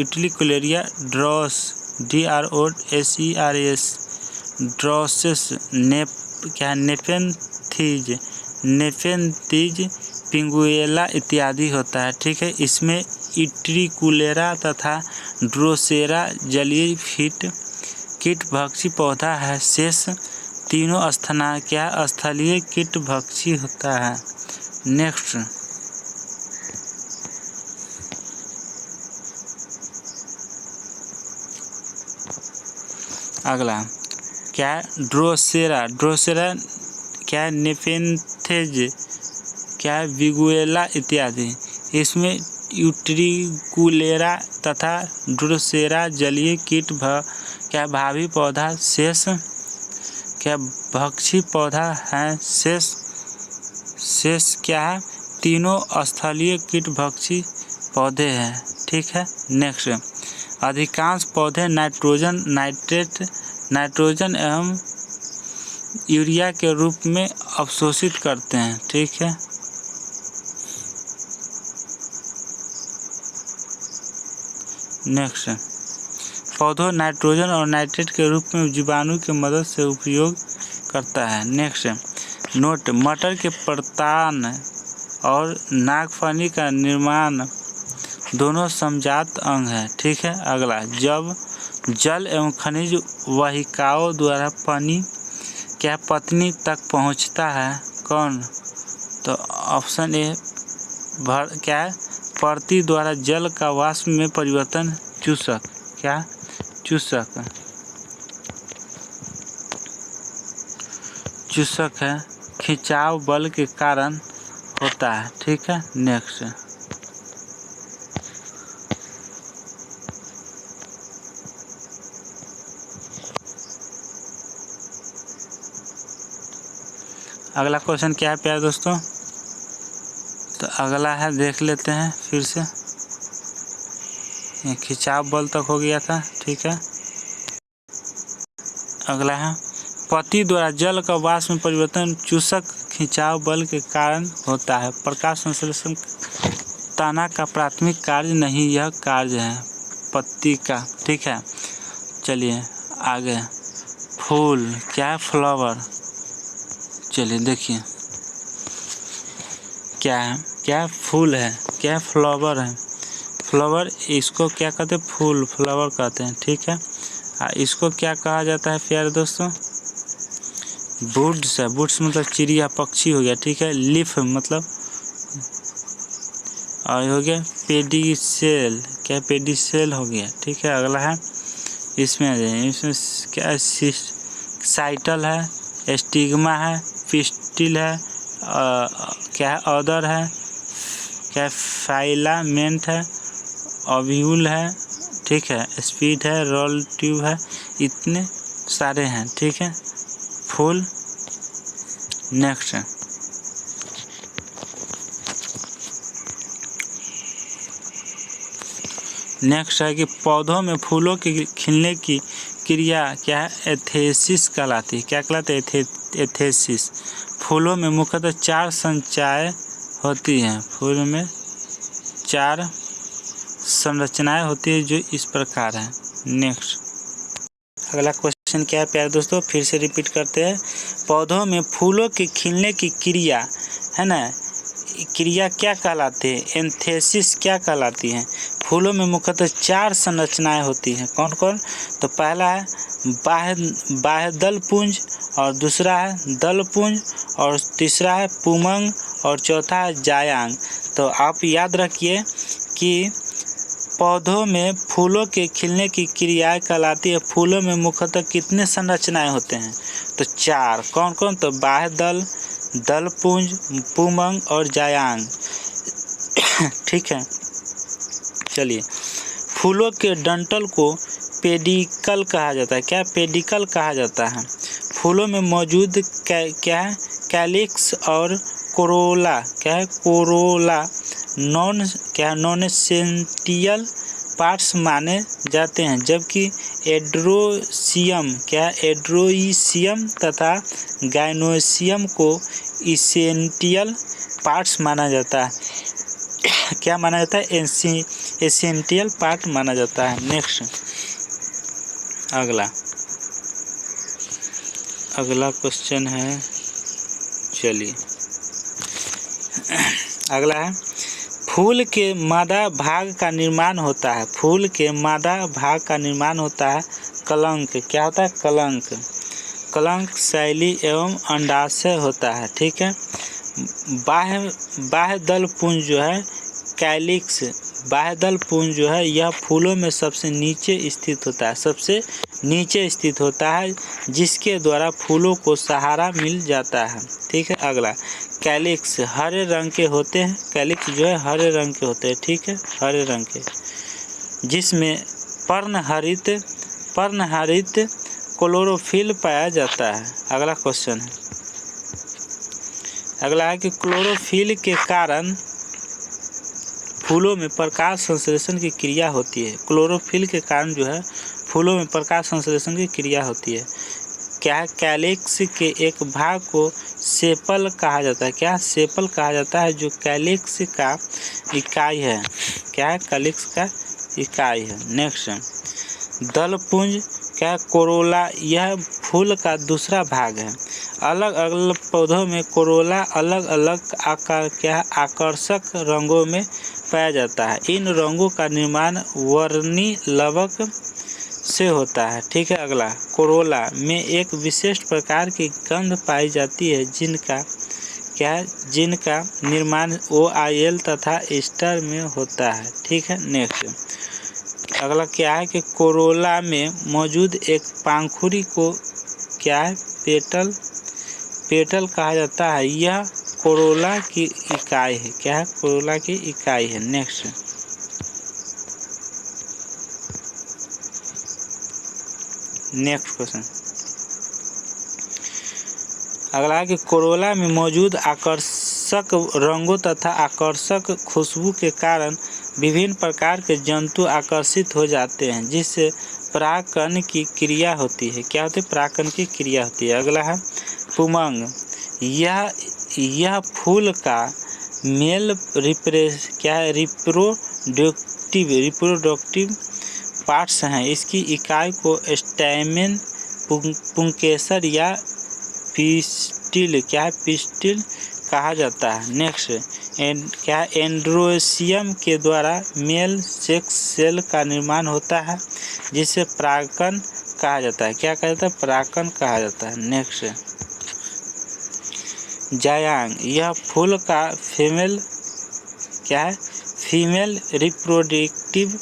यूट्रिकुलेरिया ड्रॉस DROSERS ड्रॉसेस, नेफेंथीज, पिंगुएला इत्यादि होता है, ठीक है। इसमें यूट्रिकुलेरा तथा ड्रोसेरा जलीय कीट भक्षी पौधा है। शेष तीनों स्थलीय कीट भक्षी होता है। नेक्स्ट, अगला क्या ड्रोसेरा क्या नेफेंथेज, क्या विगुएला इत्यादि। इसमें यूट्रिकुलेरा तथा ड्रोसेरा जलीय कीट भावी पौधा शेष भक्षी पौधा है। शेष क्या है? तीनों स्थलीय कीट भक्षी पौधे हैं, ठीक है। नेक्स्ट, अधिकांश पौधे नाइट्रोजन एवं यूरिया के रूप में अवशोषित करते हैं, ठीक है। नेक्स्ट, पौधों नाइट्रोजन और नाइट्रेट के रूप में जीवाणु की मदद से उपयोग करता है। नेक्स्ट, नोट, मटर के प्रतान और नागफनी का निर्माण दोनों समजात अंग है, ठीक है। अगला, जब जल एवं खनिज वाहिकाओं द्वारा पत्नी तक पहुंचता है, कौन? तो ऑप्शन ए क्या है? परती द्वारा जल का वाष्प में परिवर्तन, चूषक, क्या? चूषक है, खिंचाव बल के कारण होता है, ठीक है। नेक्स्ट, अगला क्वेश्चन क्या है प्यारे दोस्तों? तो अगला है, देख लेते हैं फिर से। खिंचाव बल तक हो गया था, ठीक है। अगला है, पत्ती द्वारा जल का वाष्प में परिवर्तन चूषक खिंचाव बल के कारण होता है। प्रकाश संश्लेषण तना का प्राथमिक कार्य नहीं, यह कार्य है पत्ती का, ठीक है। चलिए आगे, फूल, क्या है? फ्लावर। चलिए देखिए क्या है? क्या फूल है? क्या फ्लावर है? फ्लावर, इसको क्या कहते हैं? फूल, फ्लावर कहते हैं, ठीक है। इसको क्या कहा जाता है प्यारे दोस्तों? बर्ड्स है। बर्ड्स मतलब चिड़िया, पक्षी हो गया, ठीक है। लीफ मतलब, और हो गया पेडिसेल, क्या? पेडिसेल हो गया, ठीक है। अगला है, इसमें क्या है? साइटल है, स्टिग्मा है, पिस्टिल है, क्या है? ऑर्डर है, क्या? फाइलामेंट है, ओव्यूल है, ठीक है। स्पीड है, रोल ट्यूब है, इतने सारे हैं, ठीक है। फूल। नेक्स्ट, है कि पौधों में फूलों के खिलने की क्रिया क्या है? एथेसिस कहलाती है। क्या कहलाते हैं? एथेसिस। फूलों में मुख्यतः 4 संचाएं होती हैं। फूल में 4 संरचनाएं होती है जो इस प्रकार हैं। नेक्स्ट, अगला क्वेश्चन क्या है प्यारे दोस्तों, फिर से रिपीट करते हैं। पौधों में फूलों के खिलने की क्रिया है ना, क्रिया क्या कहलाती है, एंथेसिस क्या कहलाती है। फूलों में मुख्यतः 4 संरचनाएं होती हैं, कौन कौन। तो पहला है बाह्य दल पुंज, और दूसरा है दल पुंज, और तीसरा है पुमंग, और चौथा है जायांग। तो आप याद रखिए कि पौधों में फूलों के खिलने की क्रियाएं कहलाती है। फूलों में मुख्यतः कितने संरचनाएं होते हैं, तो 4, कौन कौन। तो बाह्य दल, दल पुंज, पुमंग और जायांग। ठीक है, चलिए। फूलों के डंठल को पेडिकल कहा जाता है, क्या पेडिकल कहा जाता है। फूलों में मौजूद क्या है, कैलिक्स और कोरोला, क्या है कोरोला नॉन एसेंशियल पार्ट्स माने जाते हैं, जबकि एड्रोसियम एड्रोइसियम तथा गाइनोसियम को इसेंशियल पार्ट्स माना जाता है। क्या माना जाता है, एसेंशियल पार्ट माना जाता है। नेक्स्ट अगला क्वेश्चन है, चलिए अगला है। फूल के मादा भाग का निर्माण होता है, फूल के मादा भाग का निर्माण होता है कलंक, क्या होता है कलंक। कलंक शैली एवं अंडाशय होता है, ठीक है। बाह्य दल पुंज जो है कैलिक्स, बाह्य दल पुंज जो है यह फूलों में सबसे नीचे स्थित होता है, सबसे नीचे स्थित होता है, जिसके द्वारा फूलों को सहारा मिल जाता है, ठीक है। अगला कैलिक्स हरे रंग के होते हैं, कैलिक्स जो है हरे रंग के होते हैं, ठीक है, हरे रंग के, जिसमें पर्णहरित क्लोरोफिल पाया जाता है। अगला क्वेश्चन है, अगला है कि क्लोरोफिल के कारण फूलों में प्रकाश संश्लेषण की क्रिया होती है। क्लोरोफिल के कारण जो है फूलों में प्रकाश संश्लेषण की क्रिया होती है। क्या है, कैलिक्स के एक भाग को सेपल कहा जाता है, क्या सेपल कहा जाता है, जो कैलिक्स का इकाई है, क्या है कैलिक्स का इकाई है। नेक्स्ट दल पुंज, क्या कोरोला, यह फूल का दूसरा भाग है। अलग अलग पौधों में कोरोला अलग अलग आकार क्या आकर्षक रंगों में पाया जाता है। इन रंगों का निर्माण वर्णी लवक से होता है, ठीक है। अगला कोरोला में एक विशेष प्रकार की गंध पाई जाती है, जिनका निर्माण ओआईएल तथा एस्टर में होता है, ठीक है। नेक्स्ट अगला क्या है कि कोरोला में मौजूद एक पंखुड़ी को क्या है पेटल कहा जाता है, यह कोरोला की इकाई है, क्या है कोरोला की इकाई है। नेक्स्ट क्वेश्चन अगला है कि कोरोला में मौजूद आकर्षक रंगों तथा आकर्षक खुशबू के कारण विभिन्न प्रकार के जंतु आकर्षित हो जाते हैं, जिससे परागकण की क्रिया होती है, क्या होती है परागकण की क्रिया होती है। अगला है पुमंग, यह फूल का मेल रिप्रोडक्टिव पार्ट्स हैं। इसकी इकाई को स्टैमेन, पुंकेसर या पिस्टिल कहा जाता है। नेक्स्ट एंड्रोसियम के द्वारा मेल सेक्स सेल का निर्माण होता है, जिसे परागकण कहा जाता है, क्या कहा जाता है परागकण कहा जाता है। नेक्स्ट जायांग, यह फूल का फीमेल रिप्रोडक्टिव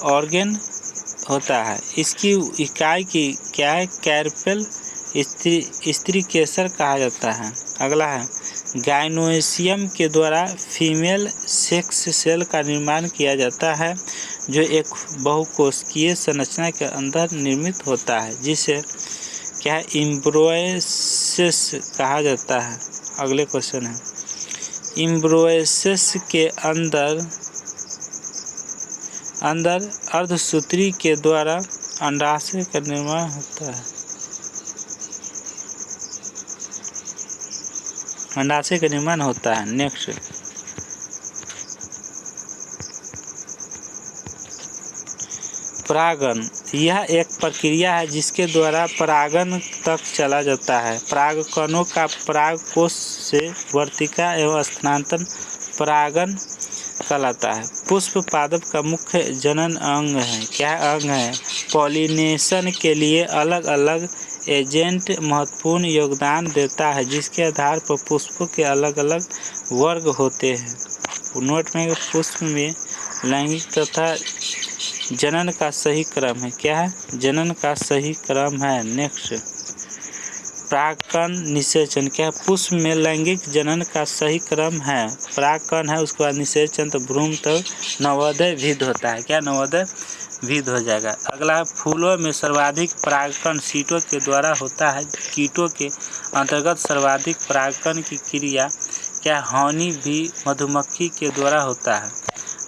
ऑर्गन होता है। इसकी इकाई की क्या है कैरपेल स्त्री केसर कहा जाता है। अगला है गाइनोसियम के द्वारा फीमेल सेक्स सेल का निर्माण किया जाता है, जो एक बहुकोशिकीय संरचना के अंदर निर्मित होता है, जिसे क्या एम्ब्रियोसिस कहा जाता है। अगले क्वेश्चन है एम्ब्रियोसिस के अंदर अर्धसूत्री के द्वारा अंडाशय का निर्माण होता है, अंडाशय का निर्माण होता है। नेक्स्ट परागण, यह एक प्रक्रिया है जिसके द्वारा परागण तक चला जाता है। परागकणों का परागकोश से वर्तिका एवं स्थानांतरण परागण कहलाता है। पुष्प पादप का मुख्य जनन अंग है। क्या अंग है? पॉलिनेशन के लिए अलग अलग एजेंट महत्वपूर्ण योगदान देता है, जिसके आधार पर पुष्पों के अलग अलग वर्ग होते हैं। नोट में पुष्प में लैंगिक तथा जनन का सही क्रम है। क्या है? जनन का सही क्रम है। नेक्स्ट, परागकण निषेचन। क्या पुष्प में लैंगिक जनन का सही क्रम है? परागकण है, उसके बाद निषेचन, तो भ्रूण, तो नवोदय भिद होता है। क्या? नवोदय भिद हो जाएगा। अगला है फूलों में सर्वाधिक परागकण कीटों के द्वारा होता है। कीटों के अंतर्गत सर्वाधिक परागकण की क्रिया क्या? हनी भी मधुमक्खी के द्वारा होता है।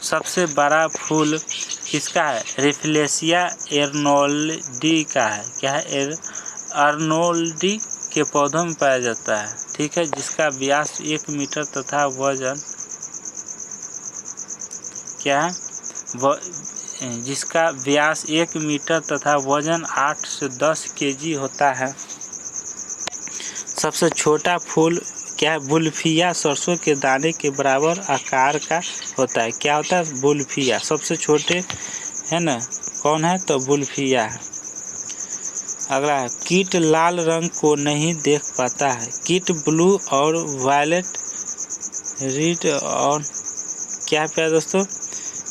सबसे बड़ा फूल किसका है? रेफलेशिया एर्नोल्डी का है। क्या है? अर्नोल्डी के पौधों में पाया जाता है। ठीक है, जिसका व्यास 1 मीटर तथा वजन क्या है? जिसका व्यास 1 मीटर तथा वजन 8 से 10 केजी होता है। सबसे छोटा फूल क्या है? बुल्फिया सरसों के दाने के बराबर आकार का होता है। क्या होता है? बुल्फिया। सबसे छोटे है ना, कौन है? तो बुल्फिया है। अगला है कीट लाल रंग को नहीं देख पाता है। कीट ब्लू और वायलेट, रेड और क्या है दोस्तों?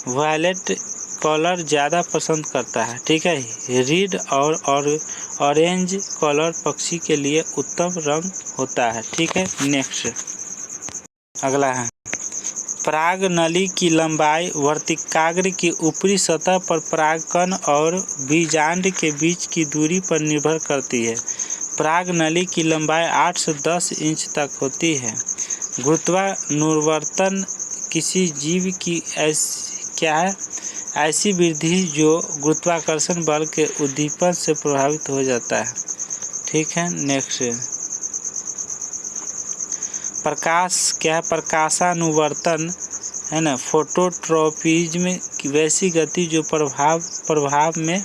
वायलेट कलर ज़्यादा पसंद करता है। ठीक है, रेड और ऑरेंज कलर पक्षी के लिए उत्तम रंग होता है। ठीक है, नेक्स्ट अगला है पराग नली की लंबाई वर्तिकाग्र की ऊपरी सतह पर परागकण और बीजांड के बीच की दूरी पर निर्भर करती है। पराग नली की लंबाई 8 से 10 इंच तक होती है। गुरुत्वानुवर्तन किसी जीव की ऐसी वृद्धि जो गुरुत्वाकर्षण बल के उद्दीपन से प्रभावित हो जाता है। ठीक है, नेक्स्ट प्रकाश क्या है? प्रकाशानुवर्तन है ना, फोटोट्रोपिज्म की वैसी गति जो प्रभाव में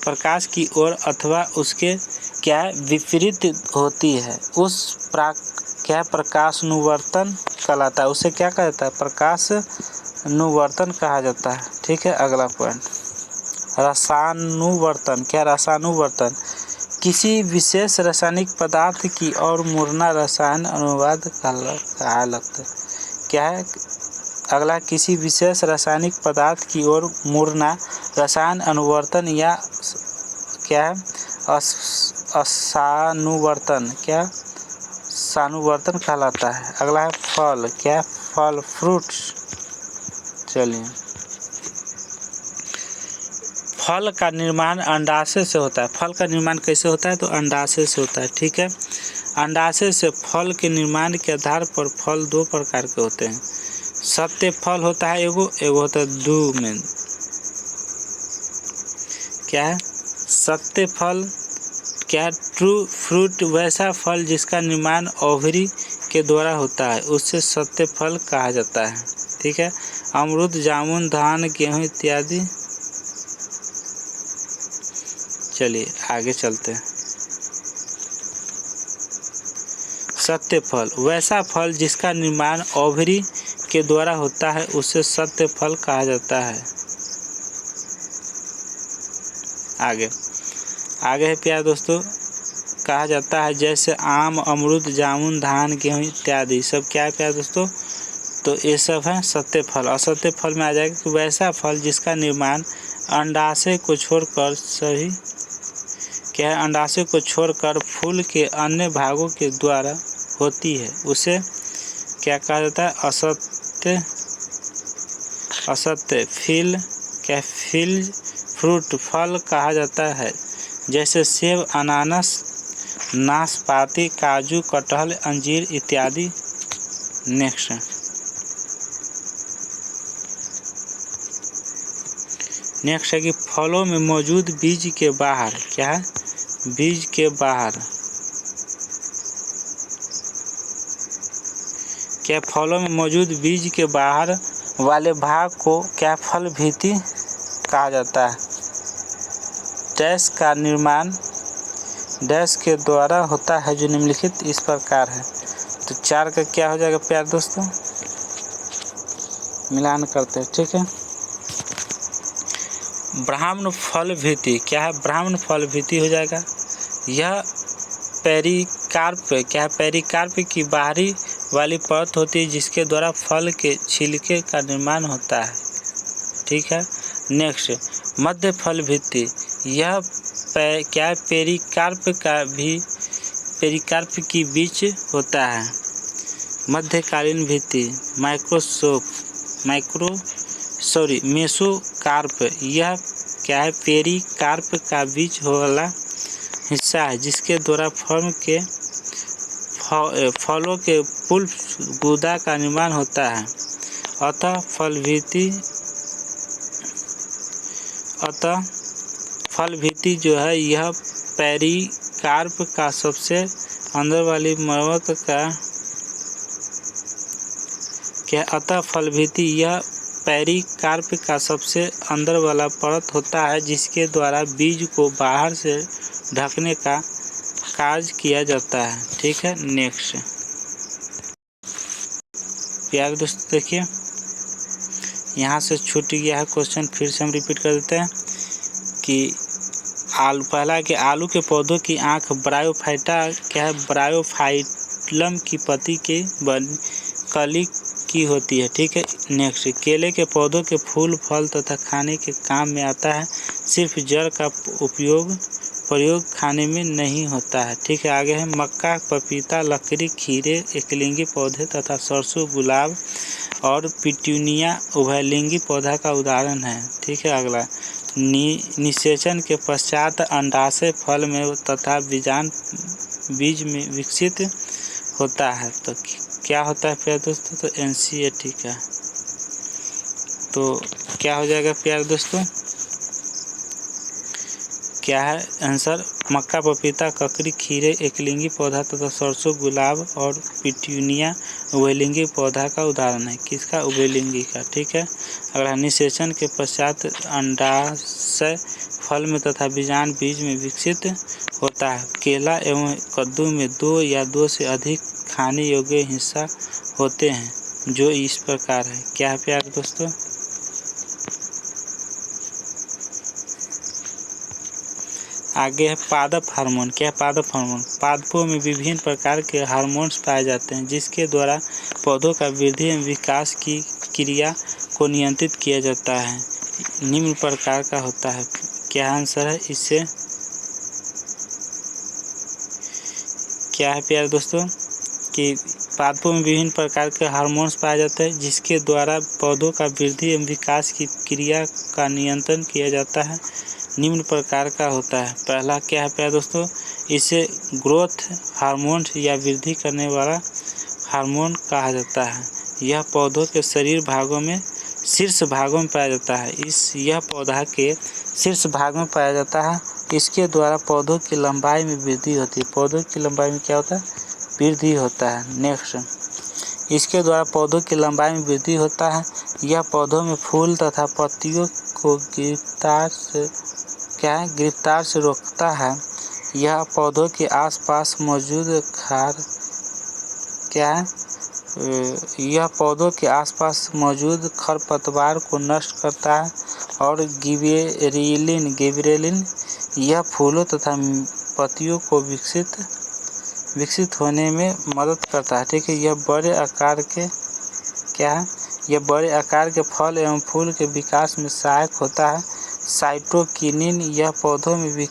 प्रकाश की ओर अथवा उसके क्या विपरीत होती है, उस क्या प्रकाशानुवर्तन कहलाता है। उसे क्या कहता है? प्रकाशानुवर्तन कहा जाता है। ठीक है, अगला पॉइंट रसायनुवर्तन। क्या? रसायनुवर्तन किसी विशेष रासायनिक पदार्थ की और मुड़ना रसायन अनुवाद कहा लगता है। क्या है? अगला किसी विशेष रासायनिक पदार्थ की ओर मुड़ना रसायन अनुवर्तन या क्या है? असानुवर्तन। क्या? सानुवर्तन कहलाता है। अगला है फल। क्या? फल, फ्रूट्स। चलिए, फल का निर्माण अंडाशय से होता है। फल का निर्माण कैसे होता है? तो अंडाशय से होता है। ठीक है, अंडाशय से फल के निर्माण के आधार पर फल 2 प्रकार के होते हैं। सत्य फल होता है एगो होता है द्विमेद। क्या है? सत्य फल क्या? ट्रू फ्रूट, वैसा फल जिसका निर्माण ओवरी के द्वारा होता है, उससे सत्य फल कहा जाता है। ठीक है, अमरूद, जामुन, धान, गेहूं इत्यादि। चलिए आगे चलते हैं। सत्य फल वैसा फल जिसका निर्माण ओवरी के द्वारा होता है, उसे सत्य फल कहा जाता है। आगे है प्यारे दोस्तों, कहा जाता है जैसे आम, अमरूद, जामुन, धान, गेहूं इत्यादि सब क्या है प्यारे दोस्तों? तो ये सब है सत्य फल। असत्य फल में आ जाएगा कि वैसा फल जिसका निर्माण अंडाशय को छोड़कर सही क्या है? अंडाशय को छोड़कर फूल के अन्य भागों के द्वारा होती है, उसे क्या कहा जाता है? असत्य फील क्या? फील फ्रूट फल कहा जाता है। जैसे सेब, अनानास, नाशपाती, काजू, कटहल, अंजीर इत्यादि। नेक्स्ट है कि फलों में मौजूद बीज के बाहर क्या है? बीज के बाहर क्या? फलों में मौजूद बीज के बाहर वाले भाग को क्या? फल भित्ति कहा जाता है। डैश का निर्माण डैश के द्वारा होता है जो निम्नलिखित इस प्रकार है। तो 4 का क्या हो जाएगा प्यारे दोस्तों, मिलान करते हैं, ठीक है। ब्राह्मण फल भीति क्या है, ब्राह्मण फल भीति हो जाएगा। यह पेरिकार्प क्या है, पेरिकार्प की बाहरी वाली परत होती है जिसके द्वारा फल के छिलके का निर्माण होता है, ठीक है। नेक्स्ट मध्य फल भित्ति, यह क्या है, पेरिकार्प की बीच होता है। मध्यकालीन भित्ति मेसोकार्प, यह क्या है, पेरिकार्प का बीच वाला हिस्सा है जिसके द्वारा फलों के पुष्प गुदा का निर्माण होता है। अतः फल भीति जो है यह पेरिकार्प का सबसे अंदर वाली मरवत का क्या, अतः फल भीति यह पेरिकार्प का सबसे अंदर वाला परत होता है जिसके द्वारा बीज को बाहर से ढकने का कार्य किया जाता है, ठीक है। नेक्स्ट प्यारे दोस्तों देखिए, यहाँ से छूट गया है क्वेश्चन, फिर से हम रिपीट कर देते हैं कि पहला कि आलू के पौधों की आँख ब्रायोफाइटा क्या है, ब्रायोफाइटलम की पत्ती के कली की होती है, ठीक है। नेक्स्ट केले के पौधों के फूल फल तथा खाने के काम में आता है, सिर्फ जड़ का प्रयोग खाने में नहीं होता है, ठीक है। आगे है मक्का पपीता लकड़ी खीरे एकलिंगी पौधे तथा सरसों गुलाब और पिटूनिया उभयलिंगी पौधा का उदाहरण है, ठीक है। अगला निषेचन के पश्चात अंडाशय फल में तथा बीज में विकसित होता है। तो क्या होता है प्यारे दोस्तों, तो NCERT का। तो क्या हो जाएगा प्यारे दोस्तों, क्या है आंसर, मक्का पपीता ककड़ी खीरे एकलिंगी पौधा तथा सरसों गुलाब और पिटूनिया उभयलिंगी पौधा का उदाहरण है, किसका, उभयलिंगी का, ठीक है। अगला निषेचन के पश्चात अंडाशय फल में तथा बीज में विकसित होता है। केला एवं कद्दू में 2 या 2 से अधिक खाने योग्य हिस्सा होते हैं जो इस प्रकार है, क्या है प्यारे दोस्तों। आगे है पादप हार्मोन, क्या है पादप हार्मोन, पादपों में विभिन्न प्रकार के हार्मोन्स पाए जाते हैं जिसके द्वारा पौधों का वृद्धि एवं विकास की क्रिया को नियंत्रित किया जाता है, निम्न प्रकार का होता है। क्या आंसर है इससे, क्या है प्यारे दोस्तों कि पादपों में विभिन्न प्रकार के हार्मोन्स पाए जाते हैं जिसके द्वारा पौधों का वृद्धि एवं विकास की क्रिया का नियंत्रण किया जाता है, निम्न प्रकार का होता है। पहला क्या है प्यारे दोस्तों, इसे ग्रोथ हार्मोन या वृद्धि करने वाला हार्मोन कहा जाता है। यह पौधों के शीर्ष भागों में पाया जाता है। यह पौधा के शीर्ष भाग में पाया जाता है। इसके द्वारा पौधों की लंबाई में वृद्धि होती है। पौधों की लंबाई में क्या होता है, वृद्धि होता है। नेक्स्ट, इसके द्वारा पौधों की लंबाई में वृद्धि होता है। यह पौधों में फूल तथा पत्तियों को गिरफ्तार से रोकता है। यह पौधों के आसपास मौजूद यह पौधों के आसपास मौजूद खरपतवार को नष्ट करता है। और गिबरेलिन यह फूलों तथा पत्तियों को विकसित होने में मदद करता है, ठीक है। यह बड़े आकार के फल एवं फूल के विकास में सहायक होता है। साइटोकिनिन यह पौधों में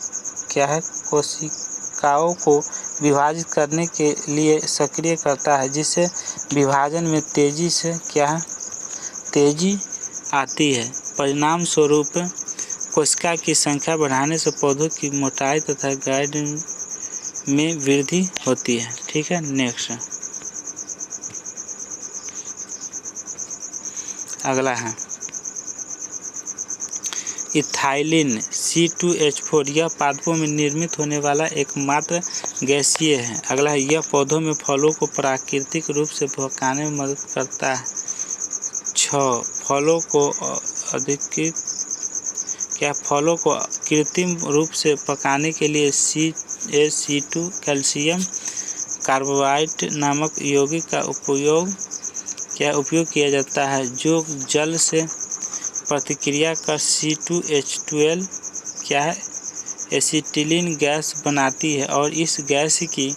कोशिकाओं को विभाजित करने के लिए सक्रिय करता है, जिससे विभाजन में तेजी आती है। परिणाम स्वरूप कोशिका की संख्या बढ़ाने से पौधों की मोटाई तथा गाइड में वृद्धि होती है, ठीक है। नेक्स्ट अगला है इथाइलिन C2H4, यह पादपों में निर्मित होने वाला एकमात्र गैसीय है। अगला है, यह पौधों में फलों को प्राकृतिक रूप से पकाने में मदद करता है। 6, फलों को क्या फलों को कृत्रिम रूप से पकाने के लिए CaC2 कैल्शियम कार्बाइड नामक यौगिक का उपयोग किया जाता है, जो जल से प्रतिक्रिया कर C2H12 क्या है एसिटिलीन गैस बनाती है और इस गैस की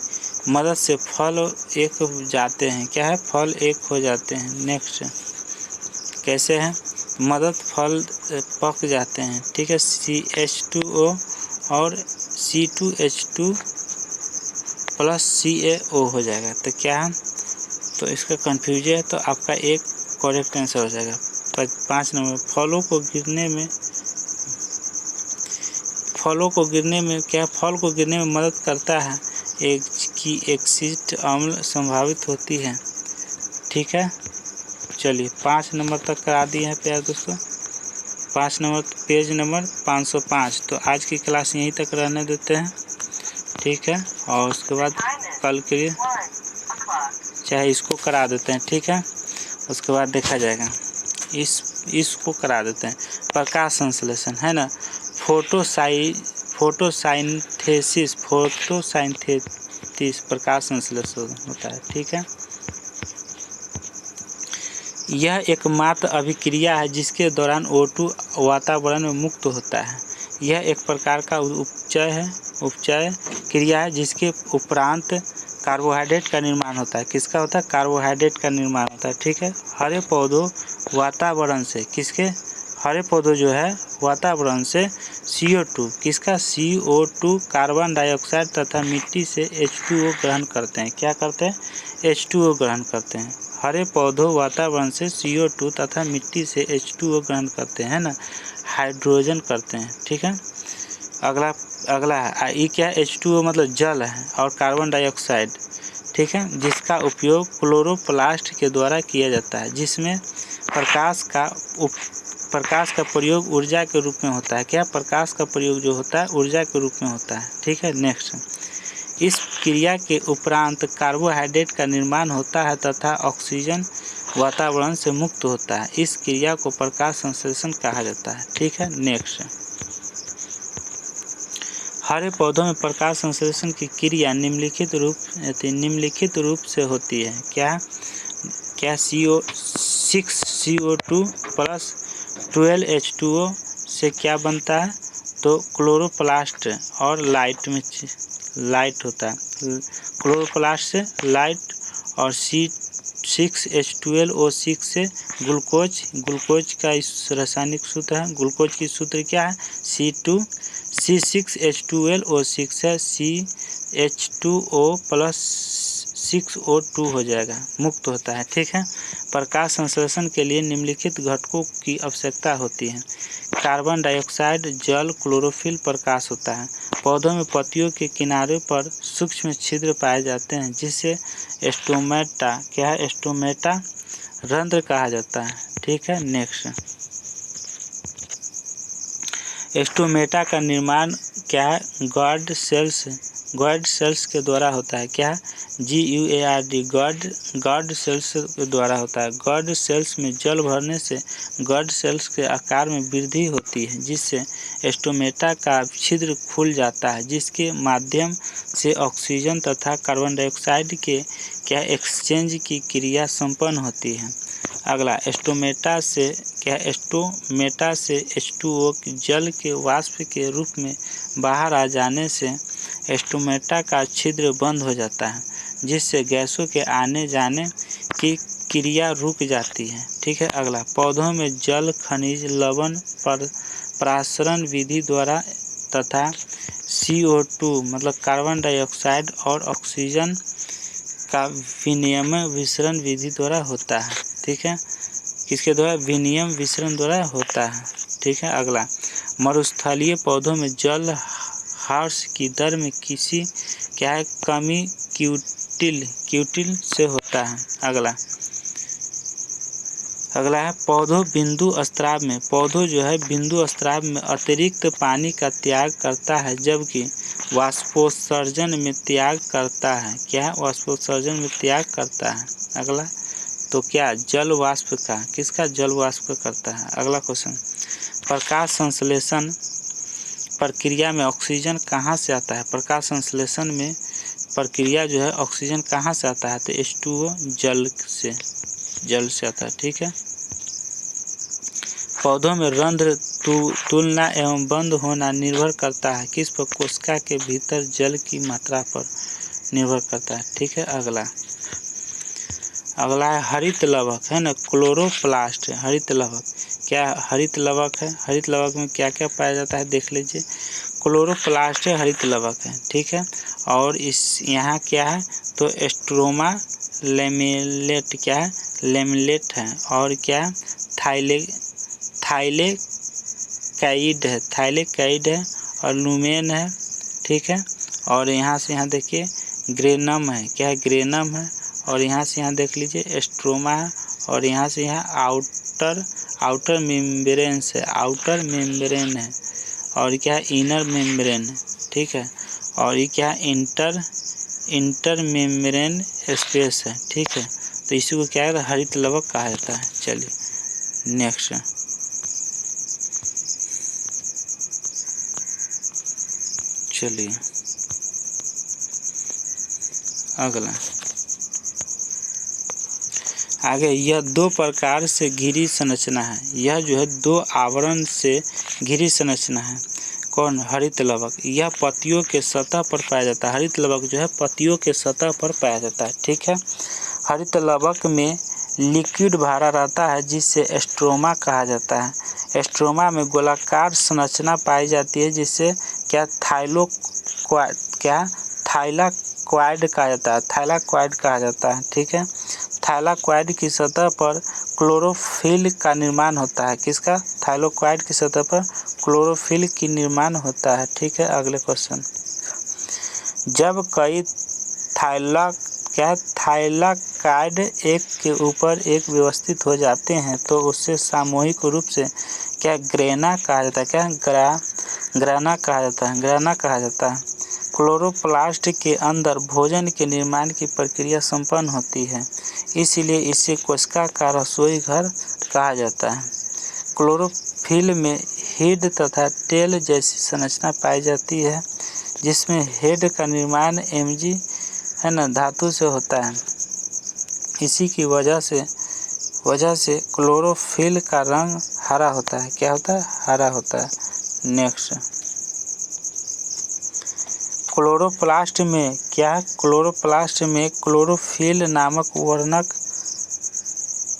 मदद से फल एक हो जाते हैं। क्या है? फल एक हो जाते हैं। नेक्स्ट कैसे हैं? मदद फल पक जाते हैं। ठीक है, CH2O और C2H2 प्लस CaO हो जाएगा। तो क्या है? तो इसका कन्फ्यूजन है, तो आपका एक करेक्ट आंसर हो जाएगा। 5 नंबर फलों को गिरने में क्या फल को गिरने में मदद करता है कि एसिटिक अम्ल संभावित होती है। ठीक है, चलिए 5 नंबर तक करा दिए हैं प्यारे दोस्तों। 5 नंबर पेज नंबर 505। तो आज की क्लास यहीं तक रहने देते हैं। ठीक है, और उसके बाद कल के लिए चाहे इसको करा देते हैं। ठीक है, उसके बाद देखा जाएगा। इसको करा देते हैं। प्रकाश संश्लेषण है ना, फोटोसाइंथेसिस प्रकाश संश्लेषण होता है। ठीक है, यह एकमात्र अभिक्रिया है जिसके दौरान O2 वातावरण में मुक्त होता है। यह एक प्रकार का उपचय क्रिया है जिसके उपरांत कार्बोहाइड्रेट का निर्माण होता है। किसका होता है? कार्बोहाइड्रेट का निर्माण होता है। ठीक है, हरे पौधों वातावरण से हरे पौधों जो है वातावरण से CO2 किसका CO2 कार्बन डाइऑक्साइड तथा मिट्टी से H2O ग्रहण करते हैं। क्या करते हैं? H2O ग्रहण करते हैं। हरे पौधों वातावरण से CO2 तथा मिट्टी से H2O ग्रहण करते हैं ना, हाइड्रोजन करते हैं। ठीक है, अगला है ये क्या है? H2O मतलब जल है और कार्बन डाइऑक्साइड। ठीक है, जिसका उपयोग क्लोरोप्लास्ट के द्वारा किया जाता है, जिसमें प्रकाश का प्रयोग ऊर्जा के रूप में होता है। क्या? प्रकाश का प्रयोग जो होता है ऊर्जा के रूप में होता है। ठीक है, नेक्स्ट इस क्रिया के उपरांत कार्बोहाइड्रेट का निर्माण होता है तथा ऑक्सीजन वातावरण से मुक्त होता है। इस क्रिया को प्रकाश संश्लेषण कहा जाता है। ठीक है, नेक्स्ट हरे पौधों में प्रकाश संश्लेषण की क्रिया निम्नलिखित रूप से होती है। क्या CO6CO2 प्लस 12H2O से क्या बनता है? तो क्लोरोप्लास्ट और लाइट होता है। क्लोरोप्लास्ट से लाइट और C6H12O6 से ग्लूकोज का रासायनिक सूत्र है। ग्लूकोज की सूत्र क्या है? C6H12O6 है, CH2O प्लस 6O2 हो जाएगा, मुक्त होता है। ठीक है, प्रकाश संश्लेषण के लिए निम्नलिखित घटकों की आवश्यकता होती है। कार्बन डाइऑक्साइड, जल, क्लोरोफिल, प्रकाश होता है। पौधों में पत्तियों के किनारे पर सूक्ष्म छिद्र पाए जाते हैं जिसे स्टोमेटा क्या है? स्टोमेटा रंध्र कहा जाता है। ठीक है, नेक्स्ट स्टोमेटा का निर्माण क्या है? गार्ड सेल्स के द्वारा होता है। क्या? GUARD गार्ड सेल्स के द्वारा होता है। गार्ड सेल्स में जल भरने से गार्ड सेल्स के आकार में वृद्धि होती है, जिससे स्टोमेटा का छिद्र खुल जाता है, जिसके माध्यम से ऑक्सीजन तथा कार्बन डाइऑक्साइड के एक्सचेंज की क्रिया संपन्न होती है। अगला स्टोमेटा से H2O जल के वाष्प के रूप में बाहर आ जाने से स्टोमेटा का छिद्र बंद हो जाता है, जिससे गैसों के आने जाने की क्रिया रुक जाती है। ठीक है, अगला पौधों में जल, खनिज, लवण परासरण विधि द्वारा तथा CO2 मतलब कार्बन डाइऑक्साइड और ऑक्सीजन का विनिमय विसरण विधि द्वारा होता है। ठीक है, किसके द्वारा? विनिमय विसरण द्वारा होता है। ठीक है, अगला मरुस्थलीय पौधों में जल ह्रास की दर में कमी क्यूटिल से होता है। अगला है पौधों बिंदु स्राव में। पौधों जो है बिंदु स्राव में अतिरिक्त पानी का त्याग करता है, जबकि वाष्पोत्सर्जन में त्याग करता है। क्या है? वाष्पोत्सर्जन में त्याग करता है। अगला तो क्या जल वाष्प का, किसका जल वाष्प करता है। अगला क्वेश्चन, प्रकाश संश्लेषण प्रक्रिया में ऑक्सीजन कहाँ से आता है। प्रकाश संश्लेषण में प्रक्रिया जो है ऑक्सीजन कहाँ से आता है, तो H2O जल से आता है। ठीक है। पौधों में रंध्र तुलना एवं बंद होना निर्भर करता है किस पर, कोशिका के भीतर जल की मात्रा पर निर्भर करता है। ठीक है। अगला है हरित लवक, है ना, क्लोरोप्लास्ट। हरित लवक क्या हरित लवक है, हरित लवक में क्या क्या पाया जाता है देख लीजिए। क्लोरोप्लास्ट है, हरित लवक है। ठीक है। और इस यहाँ क्या है, तो स्ट्रोमा लेमिनेट, क्या है, लेमिनेट है। और क्या है, थाइलेकाइड है और लुमेन है। ठीक है। और यहाँ से यहाँ देखिए ग्रेनम है, क्या है, ग्रेनम है। और यहाँ से यहाँ देख लीजिए स्ट्रोमा है। और यहाँ से यहाँ आउटर मेम्ब्रेन है, आउटर मेम्ब्रेन है। और क्या है, इनर मेम्ब्रेन है। ठीक है। और ये क्या है, इंटर मेम्ब्रेन स्पेस है। ठीक है। तो इसी को क्या है, हरित लवक कहा जाता है। चलिए नेक्स्ट, चलिए अगला आगे, यह दो प्रकार से घिरी संरचना है। यह जो है दो आवरण से घिरी संरचना है। कौन, हरित लवक। यह पत्तियों के सतह पर पाया जाता है। हरित लवक जो है पत्तियों के सतह पर पाया जाता है। ठीक है। हरित लवक में लिक्विड भरा रहता है जिसे स्ट्रोमा कहा जाता है। स्ट्रोमा में गोलाकार संरचना पाई जाती है जिसे क्या थाइलाक्वाइड कहा जाता है। थाइलाक्वाइड कहा जाता है। ठीक है। थाइलाक्वाइड की सतह पर क्लोरोफिल का निर्माण होता है। किसका, थाइलाक्वाइड की सतह पर क्लोरोफिल की निर्माण होता है। ठीक है। अगले क्वेश्चन, जब कई थाइलाक्वाइड एक के ऊपर एक व्यवस्थित हो जाते हैं तो उससे सामूहिक रूप से क्या ग्रेना कहा जाता है। क्या ग्राना कहा जाता है। क्लोरोप्लास्ट के अंदर भोजन के निर्माण की प्रक्रिया संपन्न होती है, इसलिए इसे कोशिका का रसोई घर कहा जाता है। क्लोरोफिल में हेड तथा टेल जैसी संरचना पाई जाती है जिसमें हेड का निर्माण Mg, है ना, धातु से होता है। इसी की वजह से क्लोरोफिल का रंग हरा होता है। क्या होता है, हरा होता है। नेक्स्ट, क्लोरोप्लास्ट में क्लोरोफिल नामक वर्णक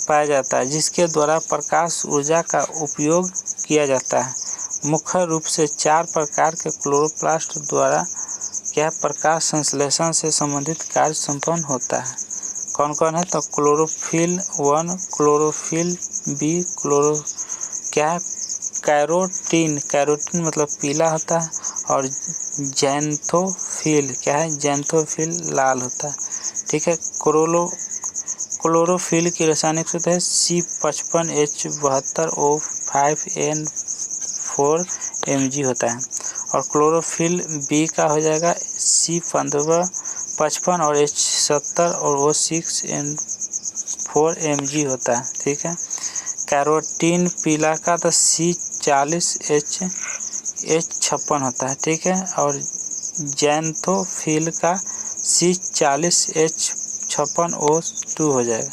पाया जाता है जिसके द्वारा प्रकाश ऊर्जा का उपयोग किया जाता है। मुख्य रूप से 4 प्रकार के क्लोरोप्लास्ट द्वारा क्या प्रकाश संश्लेषण से संबंधित कार्य संपन्न होता है। कौन कौन है, तो क्लोरोफिल 1, क्लोरोफिल बी, कैरोटीन मतलब पीला होता है। और जैंथोफिल, क्या है, जैंथोफिल लाल होता है। ठीक है। क्लोरोफिल की रासायनिक सूत्र है C55H72O5N4 Mg होता है। और क्लोरोफिल बी का हो जाएगा C55 और H70 और O6N4 Mg होता है। ठीक है। कैरोटीन पीला का तो C40H56 होता है। ठीक है। और जैंथोफिल का C40H56O2 हो जाएगा।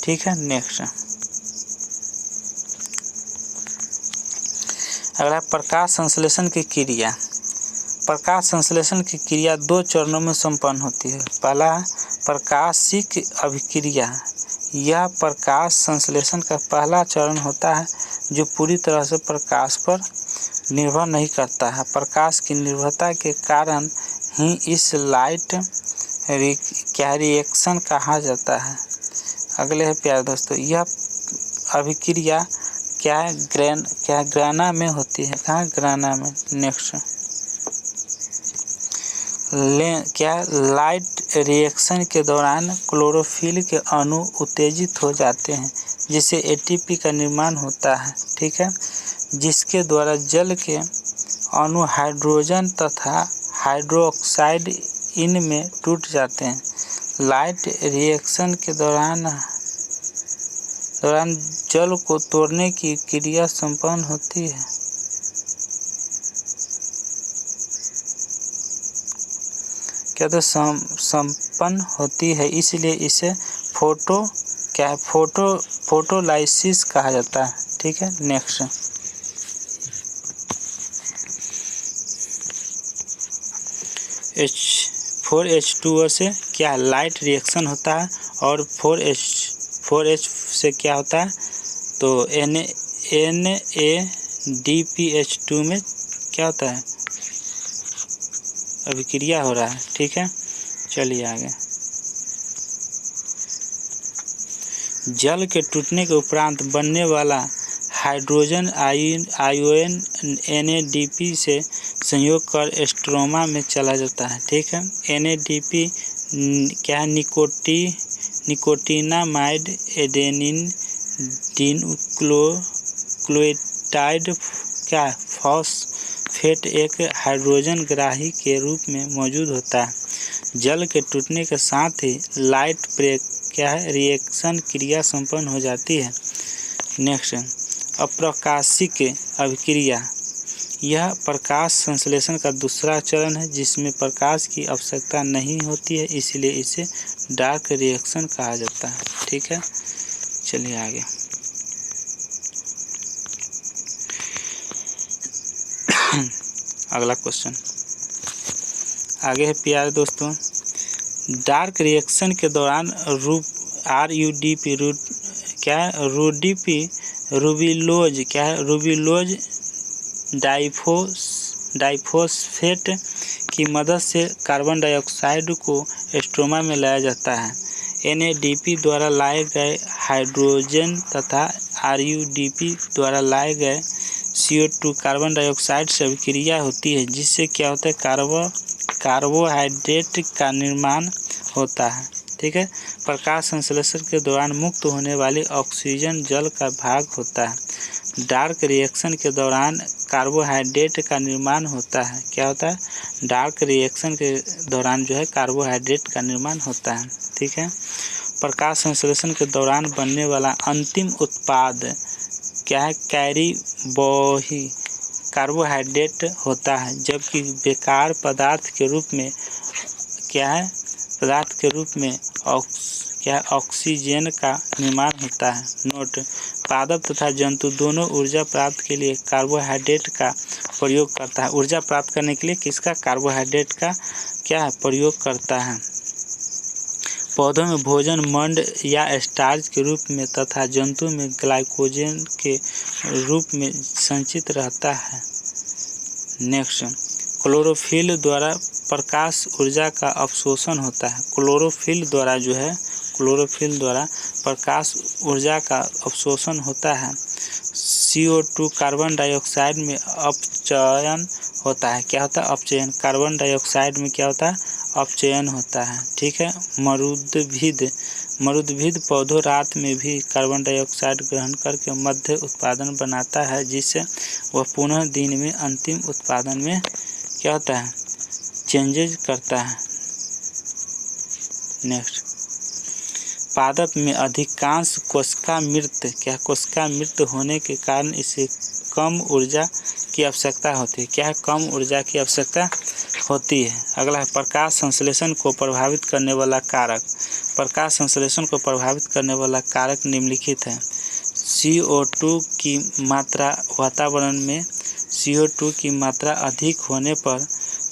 ठीक है। नेक्स्ट, अगला प्रकाश संश्लेषण की क्रिया। प्रकाश संश्लेषण की क्रिया 2 चरणों में संपन्न होती है। पहला प्रकाशिक अभिक्रिया। यह प्रकाश संश्लेषण का पहला चरण होता है जो पूरी तरह से प्रकाश पर निर्भर नहीं करता है। प्रकाश की निर्भरता के कारण ही इस लाइट रिएक्शन कहा जाता है। अगले है प्यारे दोस्तों, यह अभिक्रिया क्या है, ग्राना में होती है। कहाँ, ग्राना में। नेक्स्ट, लाइट रिएक्शन के दौरान क्लोरोफिल के अणु उत्तेजित हो जाते हैं जिससे एटीपी का निर्माण होता है। ठीक है। जिसके द्वारा जल के अणु हाइड्रोजन तथा हाइड्रोक्साइड इनमें टूट जाते हैं। लाइट रिएक्शन के दौरान दौरान जल को तोड़ने की क्रिया संपन्न होती है। क्या तो संपन्न होती है, इसलिए इसे फोटोलाइसिस कहा जाता है। ठीक है, नेक्स्ट। H4H2O से क्या लाइट रिएक्शन होता है, और 4H से क्या होता है, तो NaDPH2 में क्या होता है, अभिक्रिया हो रहा है। ठीक है, चलिए आगे। जल के टूटने के उपरांत बनने वाला हाइड्रोजन आयन NADP से संयोग कर स्ट्रोमा में चला जाता है। ठीक है, NADP क्या है, निकोटिनामाइड एडेनिन डिनुक्लियोटाइड क्या फॉस्फेट एक हाइड्रोजन ग्राही के रूप में मौजूद होता है। जल के टूटने के साथ ही लाइट क्या है, रिएक्शन क्रिया संपन्न हो जाती है। नेक्स्ट, अप्रकाशिक अभिक्रिया। यह प्रकाश संश्लेषण का दूसरा चरण है जिसमें प्रकाश की आवश्यकता नहीं होती है, इसलिए इसे डार्क रिएक्शन कहा जाता है। ठीक है, चलिए आगे। अगला क्वेश्चन आगे है प्यारे दोस्तों। डार्क रिएक्शन के दौरान रूबिलोज डाइफॉस्फेट की मदद से कार्बन डाइऑक्साइड को स्ट्रोमा में लाया जाता है। NADP द्वारा लाए गए हाइड्रोजन तथा RUDP द्वारा लाए गए CO2 कार्बन डाइऑक्साइड से अभिक्रिया होती है, जिससे क्या होता है, कार्बोहाइड्रेट का निर्माण होता है। ठीक है, प्रकाश संश्लेषण के दौरान मुक्त होने वाली ऑक्सीजन जल का भाग होता है। डार्क रिएक्शन के दौरान कार्बोहाइड्रेट का निर्माण होता है। क्या होता है, डार्क रिएक्शन के दौरान जो है कार्बोहाइड्रेट का निर्माण होता है। ठीक है, प्रकाश संश्लेषण के दौरान बनने वाला अंतिम उत्पाद क्या है, कैरिबोही कार्बोहाइड्रेट होता है, जबकि बेकार पदार्थ के रूप में क्या है, ऑक्सीजन का निर्माण होता है। नोट, पादप तथा जंतु दोनों ऊर्जा प्राप्त के लिए कार्बोहाइड्रेट का प्रयोग करता है। ऊर्जा प्राप्त करने के लिए किसका, कार्बोहाइड्रेट का क्या है, प्रयोग करता है। पौधों में भोजन मंड या स्टार्च के रूप में तथा जंतु में ग्लाइकोजन के रूप में संचित रहता है। नेक्स्ट, क्लोरोफिल द्वारा प्रकाश ऊर्जा का अवशोषण होता है। क्लोरोफिल द्वारा प्रकाश ऊर्जा का अवशोषण होता है। CO2 कार्बन डाइऑक्साइड में अपचयन होता है। क्या होता है, अपचयन। कार्बन डाइऑक्साइड में क्या होता है, अपचयन होता है। ठीक है, मरुद्भिद पौधों रात में भी कार्बन डाइऑक्साइड ग्रहण करके मध्य उत्पादन बनाता है, जिससे वह पुनः दिन में अंतिम उत्पादन में क्या होता है, चेंजेज करता है। नेक्स्ट, पादप में अधिकांश कोशिका मृत होने के कारण इसे कम ऊर्जा की आवश्यकता होती है। क्या है, कम ऊर्जा की आवश्यकता होती है। अगला है प्रकाश संश्लेषण को प्रभावित करने वाला कारक। प्रकाश संश्लेषण को प्रभावित करने वाला कारक निम्नलिखित है। CO2 की मात्रा वातावरण में CO2 की मात्रा अधिक होने पर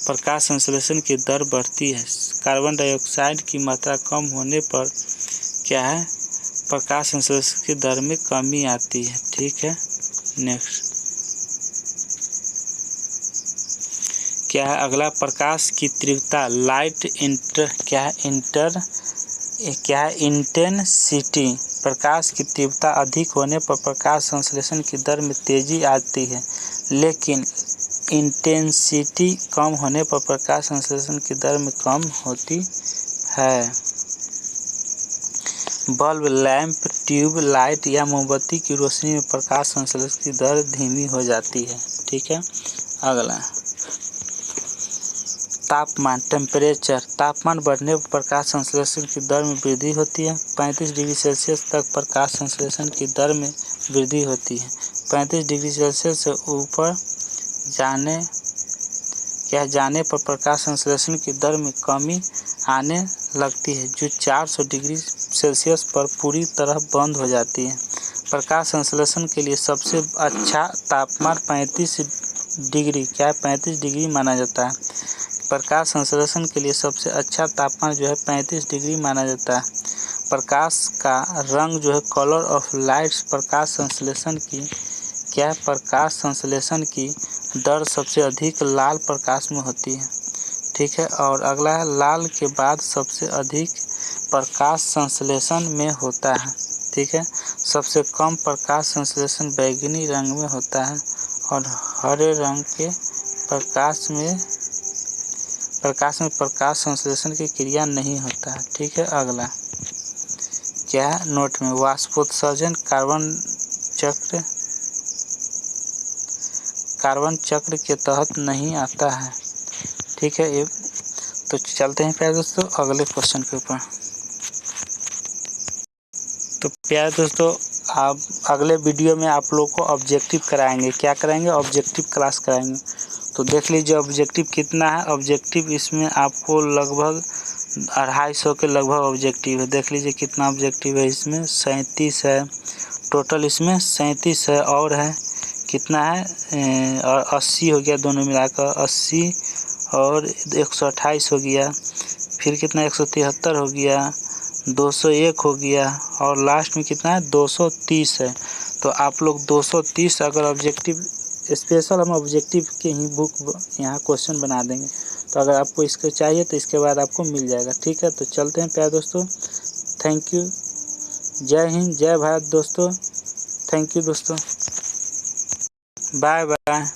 प्रकाश संश्लेषण की दर बढ़ती है। कार्बन डाइऑक्साइड की मात्रा कम होने पर क्या है, प्रकाश संश्लेषण की दर में कमी आती है। ठीक है, नेक्स्ट क्या है, अगला प्रकाश की तीव्रता लाइट इंटेंसिटी। प्रकाश की तीव्रता अधिक होने पर प्रकाश संश्लेषण की दर में तेजी आती है, लेकिन इंटेंसिटी कम होने पर प्रकाश संश्लेषण की दर में कम होती है। बल्ब, लैंप, ट्यूब लाइट या मोमबत्ती की रोशनी में प्रकाश संश्लेषण की दर धीमी हो जाती है। ठीक है, अगला तापमान टेम्परेचर, तापमान बढ़ने पर प्रकाश संश्लेषण की दर में वृद्धि होती है। 35 डिग्री सेल्सियस तक प्रकाश संश्लेषण की दर में वृद्धि होती है। 35 डिग्री सेल्सियस से ऊपर जाने पर प्रकाश संश्लेषण की दर में कमी आने लगती है, जो 400 डिग्री सेल्सियस पर पूरी तरह बंद हो जाती है। प्रकाश संश्लेषण के लिए सबसे अच्छा तापमान 35 डिग्री माना जाता है। प्रकाश संश्लेषण के लिए सबसे अच्छा तापमान जो है 35 डिग्री माना जाता है। प्रकाश का रंग जो है कलर ऑफ लाइट्स, प्रकाश संश्लेषण की दर सबसे अधिक लाल प्रकाश में होती है। ठीक है, और अगला है लाल के बाद सबसे अधिक प्रकाश संश्लेषण में होता है। ठीक है, सबसे कम प्रकाश संश्लेषण बैंगनी रंग में होता है और हरे रंग के प्रकाश में प्रकाश संश्लेषण की क्रिया नहीं होता है। ठीक है, अगला क्या है नोट में, वाष्पोत्सर्जन कार्बन चक्र के तहत नहीं आता है। ठीक है, ये तो चलते हैं प्यारे दोस्तों अगले क्वेश्चन के ऊपर। तो प्यारे दोस्तों, आप अगले वीडियो में आप लोग को ऑब्जेक्टिव कराएंगे। क्या कराएंगे? ऑब्जेक्टिव क्लास कराएंगे। तो देख लीजिए ऑब्जेक्टिव कितना है। ऑब्जेक्टिव इसमें आपको लगभग 250 के लगभग ऑब्जेक्टिव है। देख लीजिए कितना ऑब्जेक्टिव है इसमें, 37 है टोटल, इसमें 37 है और है कितना है और 80 हो गया, दोनों मिलाकर 80 और 128 हो गया, फिर कितना 173 हो गया, 201 हो गया और लास्ट में कितना है 230 है। तो आप लोग 230 अगर ऑब्जेक्टिव स्पेशल हम ऑब्जेक्टिव के ही बुक यहाँ क्वेश्चन बना देंगे। तो अगर आपको इसको चाहिए तो इसके बाद आपको मिल जाएगा। ठीक है, तो चलते हैं प्यारे दोस्तों, थैंक यू, जय हिंद जय भारत दोस्तों, थैंक यू दोस्तों, बाय बाय।